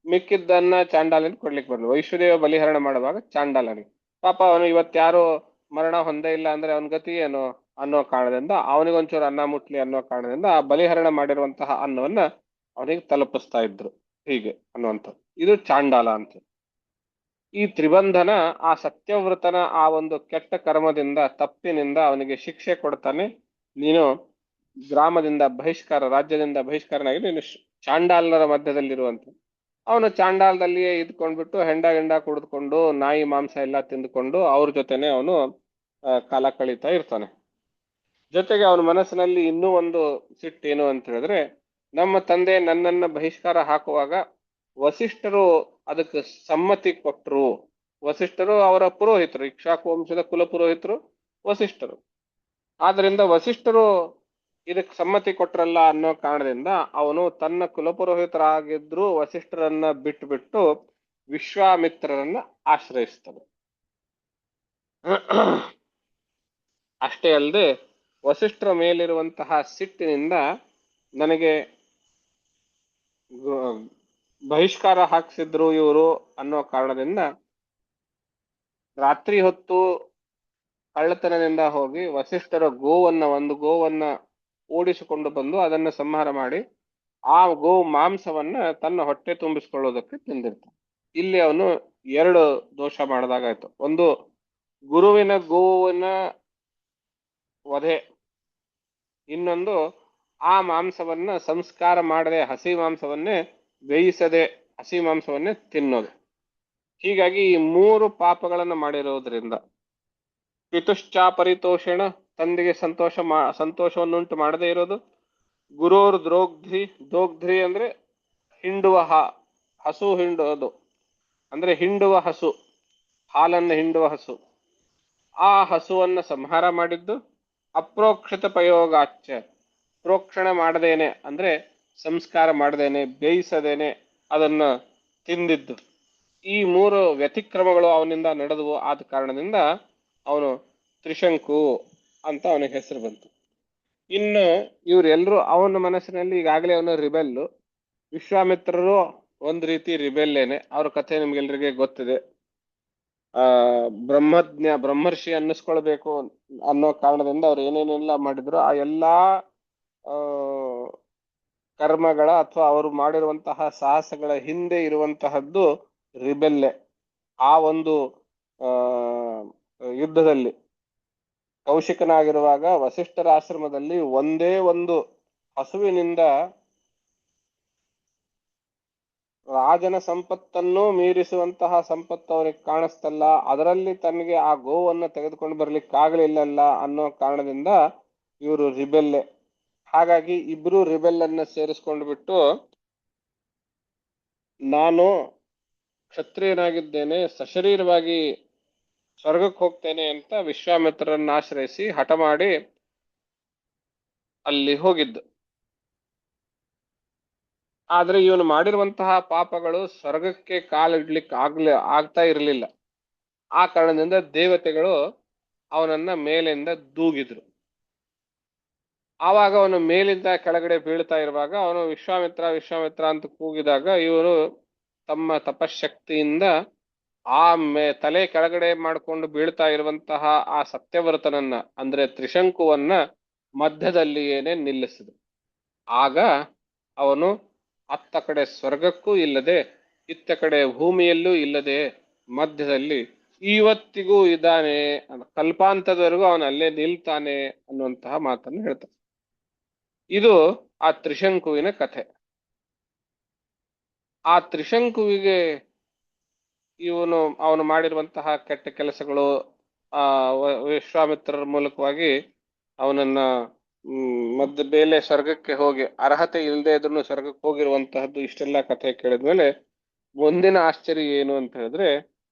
ಮಿಕ್ಕಿದ್ದನ್ನ ಚಾಂಡಾಲನಿಗೆ ಕೊಡ್ಲಿಕ್ಕೆ ಬರಲ್ಲ. ವೈಶ್ವದೇವ ಬಲಿಹರಣ ಮಾಡುವಾಗ ಚಾಂಡಾಲನಿಗೆ, ಪಾಪ ಅವನು ಇವತ್ಯಾರು ಮರಣ ಹೊಂದೇ ಇಲ್ಲ ಅಂದ್ರೆ ಅವನ ಗತಿ ಏನು ಅನ್ನೋ ಕಾರಣದಿಂದ, ಅವನಿಗೊಂಚೂರು ಅನ್ನ ಮುಟ್ಲಿ ಅನ್ನೋ ಕಾರಣದಿಂದ ಆ ಬಲಿಹರಣ ಮಾಡಿರುವಂತಹ ಅನ್ನವನ್ನ ಅವನಿಗೆ ತಲುಪಿಸ್ತಾ ಇದ್ರು, ಹೀಗೆ ಅನ್ನುವಂಥದ್ದು. ಇದು ಚಾಂಡಾಲ ಅಂತ. ಈ ತ್ರಿಬಂಧನ ಆ ಸತ್ಯವ್ರತನ ಆ ಒಂದು ಕೆಟ್ಟ ಕರ್ಮದಿಂದ, ತಪ್ಪಿನಿಂದ ಅವನಿಗೆ ಶಿಕ್ಷೆ ಕೊಡ್ತಾನೆ. ನೀನು ಗ್ರಾಮದಿಂದ ಬಹಿಷ್ಕಾರ, ರಾಜ್ಯದಿಂದ ಬಹಿಷ್ಕಾರನಾಗಿ ನೀನು ಚಾಂಡಾಲರ ಮಧ್ಯದಲ್ಲಿರುವಂತ. ಅವನು ಚಾಂಡಾಲದಲ್ಲಿಯೇ ಇದ್ಕೊಂಡ್ಬಿಟ್ಟು ಹೆಂಡ ಗಿಂಡ ಕುಡಿದುಕೊಂಡು ನಾಯಿ ಮಾಂಸ ಎಲ್ಲ ತಿಂದುಕೊಂಡು ಅವ್ರ ಜೊತೆನೆ ಅವನು ಕಾಲ ಕಳೀತಾ ಇರ್ತಾನೆ. ಜೊತೆಗೆ ಅವನ ಮನಸ್ಸಿನಲ್ಲಿ ಇನ್ನೂ ಒಂದು ಸಿಟ್ಟೇನು ಅಂತ ಹೇಳಿದ್ರೆ, ನಮ್ಮ ತಂದೆ ನನ್ನನ್ನ ಬಹಿಷ್ಕಾರ ಹಾಕುವಾಗ ವಸಿಷ್ಠರು ಅದಕ್ಕೆ ಸಮ್ಮತಿ ಕೊಟ್ಟರು. ವಸಿಷ್ಠರು ಅವರ ಪುರೋಹಿತರು, ಇಕ್ಷ್ವಾಕು ವಂಶದ ಕುಲ ಪುರೋಹಿತರು ವಸಿಷ್ಠರು. ಆದ್ರಿಂದ ವಸಿಷ್ಠರು ಇದಕ್ಕೆ ಸಮ್ಮತಿ ಕೊಟ್ರಲ್ಲ ಅನ್ನೋ ಕಾರಣದಿಂದ ಅವನು ತನ್ನ ಕುಲಪುರೋಹಿತರಾಗಿದ್ರು ವಸಿಷ್ಠರನ್ನ ಬಿಟ್ಟು ವಿಶ್ವಾಮಿತ್ರರನ್ನ ಆಶ್ರಯಿಸ್ತಾನೆ. ಅಷ್ಟೇ ಅಲ್ಲದೆ ವಸಿಷ್ಠರ ಮೇಲಿರುವಂತಹ ಸಿಟ್ಟಿನಿಂದ ನನಗೆ ಬಹಿಷ್ಕಾರ ಹಾಕ್ಸಿದ್ರು ಇವರು ಅನ್ನೋ ಕಾರಣದಿಂದ ರಾತ್ರಿ ಹೊತ್ತು ಕಳ್ಳತನದಿಂದ ಹೋಗಿ ವಸಿಷ್ಠರ ಒಂದು ಗೋವನ್ನ ಓಡಿಸಿಕೊಂಡು ಬಂದು ಅದನ್ನ ಸಂಹಾರ ಮಾಡಿ ಆ ಗೋ ಮಾಂಸವನ್ನ ತನ್ನ ಹೊಟ್ಟೆ ತುಂಬಿಸ್ಕೊಳ್ಳೋದಕ್ಕೆ ತಿಂದಿರ್ತಾನೆ. ಇಲ್ಲಿ ಅವನು ಎರಡು ದೋಷ ಮಾಡಿದಾಗಾಯ್ತು. ಒಂದು, ಗುರುವಿನ ಗೋವಿನ ವಧೆ. ಇನ್ನೊಂದು, ಆ ಮಾಂಸವನ್ನ ಸಂಸ್ಕಾರ ಮಾಡದೆ ಹಸಿ ಮಾಂಸವನ್ನೇ ಬೇಯಿಸದೆ ಹಸಿ ಮಾಂಸವನ್ನೇ ತಿನ್ನೋದು. ಹೀಗಾಗಿ ಈ ಮೂರು ಪಾಪಗಳನ್ನು ಮಾಡಿರೋದ್ರಿಂದ ಪಿತುಶ್ಚಾಪರಿತೋಷಣ, ತಂದೆಗೆ ಸಂತೋಷವನ್ನುಂಟು ಮಾಡದೇ ಇರೋದು. ಗುರೋರ್ ದೋಗ್ಧ್ರಿ ಅಂದ್ರೆ ಹಿಂಡುವ ಹಸು ಹಿಂಡುವುದು ಅಂದ್ರೆ ಹಿಂಡುವ ಹಸು, ಹಾಲನ್ನು ಹಿಂಡುವ ಹಸು. ಆ ಹಸುವನ್ನ ಸಂಹಾರ ಮಾಡಿದ್ದು. ಅಪ್ರೋಕ್ಷಿತ ಪಯೋಗಾಚ್ಚ, ಪ್ರೋಕ್ಷಣೆ ಮಾಡದೇನೆ ಅಂದ್ರೆ ಸಂಸ್ಕಾರ ಮಾಡದೇನೆ ಬೇಯಿಸದೇನೆ ಅದನ್ನ ತಿಂದಿದ್ದು. ಈ ಮೂರು ವ್ಯತಿಕ್ರಮಗಳು ಅವನಿಂದ ನಡೆದವು. ಆದ ಕಾರಣದಿಂದ ಅವನು ತ್ರಿಶಂಕು ಅಂತ ಅವನಿಗೆ ಹೆಸರು ಬಂತು. ಇನ್ನು ಇವರೆಲ್ಲರೂ ಅವನ ಮನಸ್ಸಿನಲ್ಲಿ ಈಗಾಗಲೇ ಅವನು ರಿಬೆಲ್ಲು. ವಿಶ್ವಾಮಿತ್ರರು ಒಂದ್ ರೀತಿ ರಿಬೆಲ್ಲೇನೆ. ಅವ್ರ ಕಥೆ ನಿಮ್ಗೆಲ್ರಿಗೆ ಗೊತ್ತಿದೆ. ಬ್ರಹ್ಮರ್ಷಿ ಅನ್ನಿಸ್ಕೊಳ್ಬೇಕು ಅನ್ನೋ ಕಾರಣದಿಂದ ಅವ್ರು ಏನೇನೆಲ್ಲ ಮಾಡಿದ್ರು ಆ ಎಲ್ಲಾ ಕರ್ಮಗಳ ಅಥವಾ ಅವರು ಮಾಡಿರುವಂತಹ ಸಾಹಸಗಳ ಹಿಂದೆ ಇರುವಂತಹದ್ದು ರಿಬೆಲ್ಲೆ. ಆ ಒಂದು ಯುದ್ಧದಲ್ಲಿ ಕೌಶಿಕನಾಗಿರುವಾಗ ವಸಿಷ್ಠರ ಆಶ್ರಮದಲ್ಲಿ ಒಂದೇ ಒಂದು ಹಸುವಿನಿಂದ ರಾಜನ ಸಂಪತ್ತನ್ನು ಮೀರಿಸುವಂತಹ ಸಂಪತ್ತು ಅವನಿಗೆ ಕಾಣಿಸ್ತಲ್ಲ, ಅದರಲ್ಲಿ ತನಗೆ ಆ ಗೋವನ್ನು ತೆಗೆದುಕೊಂಡು ಬರ್ಲಿಕ್ಕಾಗಲಿಲ್ಲಲ್ಲ ಅನ್ನೋ ಕಾರಣದಿಂದ ಇವರು ರಿಬೆಲ್ಲೆ. ಹಾಗಾಗಿ ಇಬ್ರು ರಿಬೆಲ್ಲನ್ನ ಸೇರಿಸ್ಕೊಂಡು ಬಿಟ್ಟು, ನಾನು ಕ್ಷತ್ರಿಯನಾಗಿದ್ದೇನೆ, ಸಶರೀರವಾಗಿ ಸ್ವರ್ಗಕ್ಕೆ ಹೋಗ್ತೇನೆ ಅಂತ ವಿಶ್ವಾಮಿತ್ರರನ್ನ ಆಶ್ರಯಿಸಿ ಹಠ ಮಾಡಿ ಅಲ್ಲಿ ಹೋಗಿದ್ದು. ಆದ್ರೆ ಇವನು ಮಾಡಿರುವಂತಹ ಪಾಪಗಳು ಸ್ವರ್ಗಕ್ಕೆ ಕಾಲಿಡ್ಲಿಕ್ಕೆ ಆಗ್ತಾ ಇರಲಿಲ್ಲ. ಆ ಕಾರಣದಿಂದ ದೇವತೆಗಳು ಅವನನ್ನ ಮೇಲಿಂದ ದೂಗಿದ್ರು. ಆವಾಗ ಅವನು ಮೇಲಿಂದ ಕೆಳಗಡೆ ಬೀಳ್ತಾ ಇರುವಾಗ ಅವನು ವಿಶ್ವಾಮಿತ್ರ ವಿಶ್ವಾಮಿತ್ರ ಅಂತ ಕೂಗಿದಾಗ ಇವರು ತಮ್ಮ ತಪಶಕ್ತಿಯಿಂದ ಆ ತಲೆ ಕೆಳಗಡೆ ಮಾಡಿಕೊಂಡು ಬೀಳ್ತಾ ಇರುವಂತಹ ಆ ಸತ್ಯವ್ರತನನ್ನ ಅಂದ್ರೆ ತ್ರಿಶಂಕುವನ್ನ ಮಧ್ಯದಲ್ಲಿಯೇನೆ ನಿಲ್ಲಿಸಿದ. ಆಗ ಅವನು ಅತ್ತ ಕಡೆ ಸ್ವರ್ಗಕ್ಕೂ ಇಲ್ಲದೆ ಇತ್ತ ಕಡೆ ಭೂಮಿಯಲ್ಲೂ ಇಲ್ಲದೆ ಮಧ್ಯದಲ್ಲಿ ಇವತ್ತಿಗೂ ಇದ್ದಾನೆ, ಕಲ್ಪಾಂತದವರೆಗೂ ಅವನು ಅಲ್ಲೇ ನಿಲ್ತಾನೆ ಅನ್ನುವಂತಹ ಮಾತನ್ನು ಹೇಳ್ತಾನೆ. ಇದು ಆ ತ್ರಿಶಂಕುವಿನ ಕಥೆ. ಆ ತ್ರಿಶಂಕುವಿಗೆ ಅವನು ಮಾಡಿರುವಂತಹ ಕೆಟ್ಟ ಕೆಲಸಗಳು, ಆ ವಿಶ್ವಾಮಿತ್ರರ ಮೂಲಕವಾಗಿ ಅವನನ್ನ ಮಧ್ಯ ಬೇಲೆ ಸ್ವರ್ಗಕ್ಕೆ ಹೋಗಿ ಅರ್ಹತೆ ಇಲ್ಲದೆ ಇದ್ರೂ ಸ್ವರ್ಗಕ್ಕೆ ಹೋಗಿರುವಂತಹದ್ದು, ಇಷ್ಟೆಲ್ಲ ಕಥೆ ಕೇಳಿದ್ಮೇಲೆ ಮುಂದಿನ ಆಶ್ಚರ್ಯ ಏನು ಅಂತ ಹೇಳಿದ್ರೆ,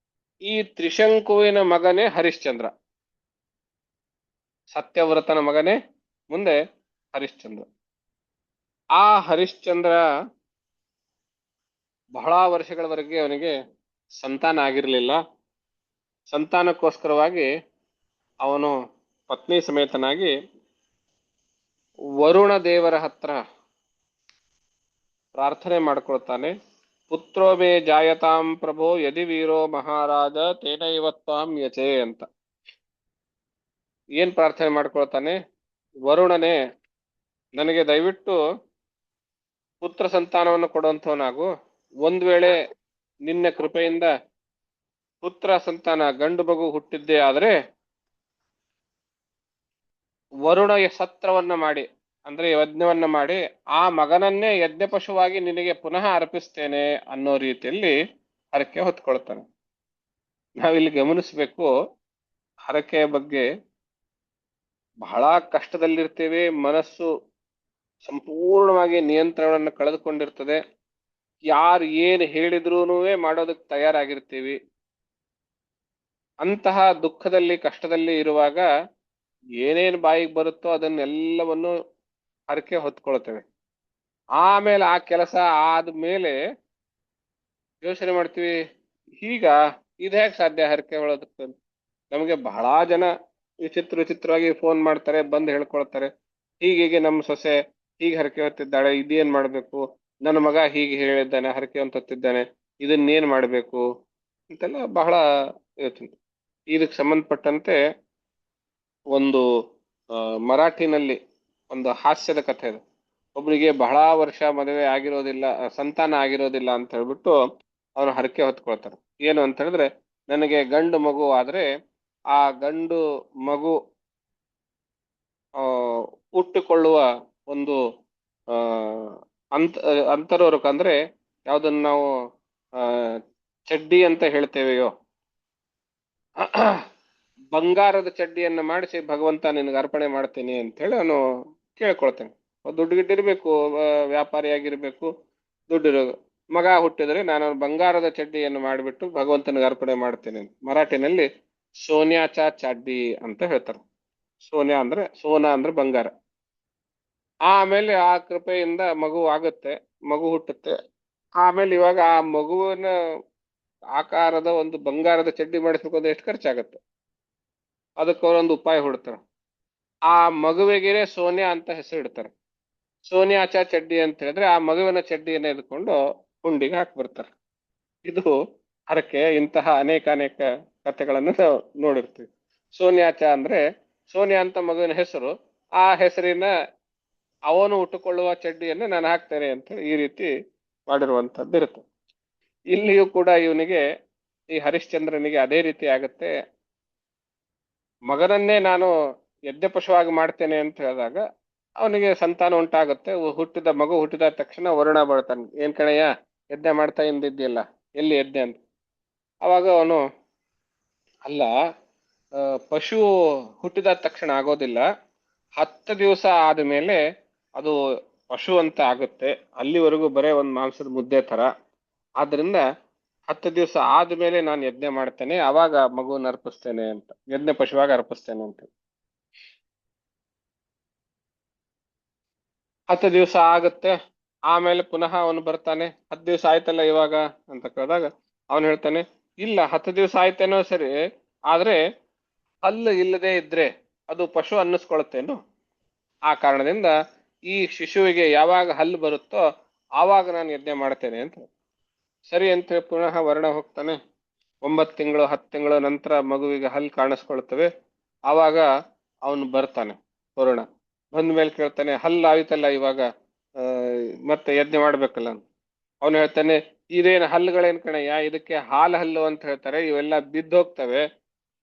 ಈ ತ್ರಿಶಂಕುವಿನ ಮಗನೇ ಹರಿಶ್ಚಂದ್ರ, ಸತ್ಯವ್ರತನ ಮಗನೇ ಮುಂದೆ ಹರಿಶ್ಚಂದ್ರ. ಆ ಹರಿಶ್ಚಂದ್ರ ಬಹಳ ವರ್ಷಗಳವರೆಗೆ ಅವನಿಗೆ ಸಂತಾನ ಆಗಿರಲಿಲ್ಲ. ಸಂತಾನಕ್ಕೋಸ್ಕರವಾಗಿ ಅವನು ಪತ್ನಿ ಸಮೇತನಾಗಿ ವರುಣ ದೇವರ ಹತ್ರ ಪ್ರಾರ್ಥನೆ ಮಾಡ್ಕೊಳ್ತಾನೆ. ಪುತ್ರೋ ಮೇ ಜಾಯತಾಂ ಪ್ರಭೋ ಯದಿ ವೀರೋ ಮಹಾರಾಜ ತೇನೈವ ತ್ವಾಂ ಯಚೆ ಅಂತ. ಏನ್ ಪ್ರಾರ್ಥನೆ ಮಾಡ್ಕೊಳ್ತಾನೆ? ವರುಣನೇ, ನನಗೆ ದಯವಿಟ್ಟು ಪುತ್ರ ಸಂತಾನವನ್ನು ಕೊಡುವಂಥವನಾಗು. ಒಂದ್ ವೇಳೆ ನಿನ್ನ ಕೃಪೆಯಿಂದ ಪುತ್ರ ಸಂತಾನ ಗಂಡು ಮಗು ಹುಟ್ಟಿದ್ದೇ ಆದ್ರೆ ವರುಣ ಸತ್ರವನ್ನ ಮಾಡಿ, ಅಂದ್ರೆ ಯಜ್ಞವನ್ನ ಮಾಡಿ ಆ ಮಗನನ್ನೇ ಯಜ್ಞ ಪಶುವಾಗಿ ನಿನಗೆ ಪುನಃ ಅರ್ಪಿಸ್ತೇನೆ ಅನ್ನೋ ರೀತಿಯಲ್ಲಿ ಹರಕೆ ಹೊತ್ಕೊಳ್ತಾನೆ. ನಾವಿಲ್ಲಿ ಗಮನಿಸ್ಬೇಕು, ಹರಕೆಯ ಬಗ್ಗೆ ಬಹಳ ಕಷ್ಟದಲ್ಲಿರ್ತೇವೆ. ಮನಸ್ಸು ಸಂಪೂರ್ಣವಾಗಿ ನಿಯಂತ್ರಣವನ್ನು ಕಳೆದುಕೊಂಡಿರ್ತದೆ. ಯಾರು ಏನು ಹೇಳಿದ್ರೂ ಮಾಡೋದಕ್ಕೆ ತಯಾರಾಗಿರ್ತೀವಿ. ಅಂತಹ ದುಃಖದಲ್ಲಿ ಕಷ್ಟದಲ್ಲಿ ಇರುವಾಗ ಏನೇನು ಬಾಯಿಗೆ ಬರುತ್ತೋ ಅದನ್ನೆಲ್ಲವನ್ನು ಹರಕೆ ಹೊತ್ಕೊಳ್ತೇವೆ. ಆಮೇಲೆ ಆ ಕೆಲಸ ಆದ್ಮೇಲೆ ಯೋಚನೆ ಮಾಡ್ತೀವಿ, ಈಗ ಇದು ಹೇಗೆ ಸಾಧ್ಯ ಹರಕೆ ಹೊಳೋದಕ್ಕೆ? ನಮಗೆ ಬಹಳ ಜನ ವಿಚಿತ್ರವಾಗಿ ಫೋನ್ ಮಾಡ್ತಾರೆ, ಬಂದು ಹೇಳ್ಕೊಳ್ತಾರೆ, ಹೀಗೆ ನಮ್ಮ ಸೊಸೆ ಹೀಗೆ ಹರಕೆ ಹೊತ್ತಿದ್ದಾಳೆ, ಇದೇನ್ ಮಾಡ್ಬೇಕು, ನನ್ನ ಮಗ ಹೀಗೆ ಹೇಳಿದ್ದಾನೆ ಹರಕೆ ಹೊತ್ತಿದ್ದಾನೆ, ಇದನ್ನೇನ್ ಮಾಡ್ಬೇಕು ಅಂತೆಲ್ಲ ಬಹಳ ಯೋಚನೆ. ಇದಕ್ಕೆ ಸಂಬಂಧಪಟ್ಟಂತೆ ಒಂದು ಮರಾಠಿನಲ್ಲಿ ಒಂದು ಹಾಸ್ಯದ ಕಥೆ ಇದೆ. ಒಬ್ರಿಗೆ ಬಹಳ ವರ್ಷ ಮದುವೆ ಆಗಿರೋದಿಲ್ಲ, ಸಂತಾನ ಆಗಿರೋದಿಲ್ಲ ಅಂತ ಹೇಳ್ಬಿಟ್ಟು ಅವನು ಹರಕೆ ಹೊತ್ಕೊಳ್ತಾನೆ. ಏನು ಅಂತ ಹೇಳಿದ್ರೆ, ನನಗೆ ಗಂಡು ಮಗು ಆದ್ರೆ ಆ ಗಂಡು ಮಗು ಹುಟ್ಟಿಕೊಳ್ಳುವ ಒಂದು ಆ ಅಂತ ಅಂತರೋರಕ ಅಂದ್ರೆ ಯಾವ್ದನ್ನ ನಾವು ಚಡ್ಡಿ ಅಂತ ಹೇಳ್ತೇವೆಯೋ, ಬಂಗಾರದ ಚಡ್ಡಿಯನ್ನ ಮಾಡಿಸಿ ಭಗವಂತ ನಿನಗೆ ಅರ್ಪಣೆ ಮಾಡ್ತೇನೆ ಅಂತ ಹೇಳಿ ಅವನು ಕೇಳ್ಕೊಳ್ತೇನೆ. ದುಡ್ಡು ಗಿಡ್ಡಿರ್ಬೇಕು, ವ್ಯಾಪಾರಿಯಾಗಿರ್ಬೇಕು, ದುಡ್ಡಿರೋ ಮಗ ಹುಟ್ಟಿದ್ರೆ ನಾನು ಬಂಗಾರದ ಚಡ್ಡಿಯನ್ನು ಮಾಡಿಬಿಟ್ಟು ಭಗವಂತನಿಗೆ ಅರ್ಪಣೆ ಮಾಡ್ತೇನೆ ಅಂತ. ಮರಾಠಿನಲ್ಲಿ ಸೋನ್ಯಾಚಾ ಚಾಡ್ಡಿ ಅಂತ ಹೇಳ್ತಾರೆ. ಸೋನ್ಯಾ ಅಂದ್ರೆ ಸೋನಾ ಅಂದ್ರೆ ಬಂಗಾರ. ಆಮೇಲೆ ಆ ಕೃಪೆಯಿಂದ ಮಗು ಆಗುತ್ತೆ, ಮಗು ಹುಟ್ಟುತ್ತೆ. ಆಮೇಲೆ ಇವಾಗ ಆ ಮಗುವಿನ ಆಕಾರದ ಒಂದು ಬಂಗಾರದ ಚಡ್ಡಿ ಮಾಡಿಸ್ಬೇಕು ಅಂದ್ರೆ ಎಷ್ಟು ಖರ್ಚಾಗತ್ತೆ? ಅದಕ್ಕೆ ಅವರೊಂದು ಉಪಾಯ ಹುಡ್ತಾರೆ. ಆ ಮಗುವಿಗೆ ಸೋನ್ಯಾ ಅಂತ ಹೆಸರು ಇಡ್ತಾರೆ. ಸೋನ್ಯಾಚಾ ಚಡ್ಡಿ ಅಂತ ಹೇಳಿದ್ರೆ ಆ ಮಗುವಿನ ಚಡ್ಡಿಯನ್ನು ಎದ್ಕೊಂಡು ಹುಂಡಿಗೆ ಹಾಕ್ಬಿಡ್ತಾರೆ. ಇದು ಹರಕೆ. ಇಂತಹ ಅನೇಕ ಕಥೆಗಳನ್ನು ನಾವು ನೋಡಿರ್ತೀವಿ. ಸೋನ್ಯಾಚಾ ಅಂದ್ರೆ ಸೋನಿಯಾ ಅಂತ ಮಗುವಿನ ಹೆಸರು, ಆ ಹೆಸರಿನ ಅವನು ಉಟ್ಟುಕೊಳ್ಳುವ ಚಡ್ಡಿಯನ್ನು ನಾನು ಹಾಕ್ತೇನೆ ಅಂತ ಈ ರೀತಿ ಮಾಡಿರುವಂತದ್ದು ಇರುತ್ತೆ. ಇಲ್ಲಿಯೂ ಕೂಡ ಇವನಿಗೆ, ಈ ಹರಿಶ್ಚಂದ್ರನಿಗೆ ಅದೇ ರೀತಿ ಆಗುತ್ತೆ. ಮಗನನ್ನೇ ನಾನು ಯಜ್ಞ ಪಶುವಾಗಿ ಮಾಡ್ತೇನೆ ಅಂತ ಹೇಳಿದಾಗ ಅವನಿಗೆ ಸಂತಾನ ಉಂಟಾಗುತ್ತೆ. ಹುಟ್ಟಿದ ಮಗು ಹುಟ್ಟಿದ ತಕ್ಷಣ ವರುಣ ಬರ್ತಾನೆ, ಏನ್ ಕಣಯ್ಯ ಯಜ್ಞ ಮಾಡ್ತಾ ಇಂದಿದ್ಯಲ್ಲ, ಎಲ್ಲಿ ಯಜ್ಞ ಅಂತ. ಅವಾಗ ಅವನು, ಅಲ್ಲ, ಪಶು ಹುಟ್ಟಿದ ತಕ್ಷಣ ಆಗೋದಿಲ್ಲ, 10 ದಿವಸ ಆದ್ಮೇಲೆ ಅದು ಪಶು ಅಂತ ಆಗುತ್ತೆ. ಅಲ್ಲಿವರೆಗೂ ಬರೇ ಒಂದು ಮಾಂಸದ ಮುದ್ದೆ ತರ. ಆದ್ರಿಂದ 10 ದಿವಸ ಆದ್ಮೇಲೆ ನಾನು ಯಜ್ಞ ಮಾಡ್ತೇನೆ, ಅವಾಗ ಮಗುವನ್ನ ಅರ್ಪಿಸ್ತೇನೆ ಅಂತ, ಯಜ್ಞ ಪಶುವಾಗಿ ಅರ್ಪಿಸ್ತೇನೆ ಅಂತ. 10 ದಿವಸ ಆಗುತ್ತೆ. ಆಮೇಲೆ ಪುನಃ ಅವನು ಬರ್ತಾನೆ, 10 ದಿವಸ ಆಯ್ತಲ್ಲ ಇವಾಗ ಅಂತ ಕೇಳಿದಾಗ ಅವನು ಹೇಳ್ತಾನೆ, ಇಲ್ಲ 10 ದಿವಸ ಆಯ್ತೇನೋ ಸರಿ, ಆದ್ರೆ ಹಲ್ಲು ಇಲ್ಲದೆ ಇದ್ರೆ ಅದು ಪಶು ಅನ್ನಿಸ್ಕೊಳತ್ತೇನು? ಆ ಕಾರಣದಿಂದ ಈ ಶಿಶುವಿಗೆ ಯಾವಾಗ ಹಲ್ಲು ಬರುತ್ತೋ ಆವಾಗ ನಾನು ಯಜ್ಞ ಮಾಡ್ತೇನೆ ಅಂತ. ಸರಿ ಅಂತ ಪುನಃ ವರ್ಣ ಹೋಗ್ತಾನೆ. 9 ತಿಂಗಳು 10 ತಿಂಗಳ ನಂತರ ಮಗುವಿಗೆ ಹಲ್ಲು ಕಾಣಿಸ್ಕೊಳ್ತವೆ. ಆವಾಗ ಅವನು ಬರ್ತಾನೆ ವರುಣ. ಬಂದ ಮೇಲೆ ಕೇಳ್ತಾನೆ, ಹಲ್ಲು ಆಯ್ತಲ್ಲ ಇವಾಗ, ಆ, ಮತ್ತೆ ಯಜ್ಞ ಮಾಡ್ಬೇಕಲ್ಲ. ಅವನು ಹೇಳ್ತಾನೆ, ಇದೇನು ಹಲ್ಲುಗಳೇನ್ ಕಣಯ್ಯ, ಇದಕ್ಕೆ ಹಲ್ಲು ಅಂತ ಹೇಳ್ತಾರೆ, ಇವೆಲ್ಲ ಬಿದ್ದೋಗ್ತವೆ.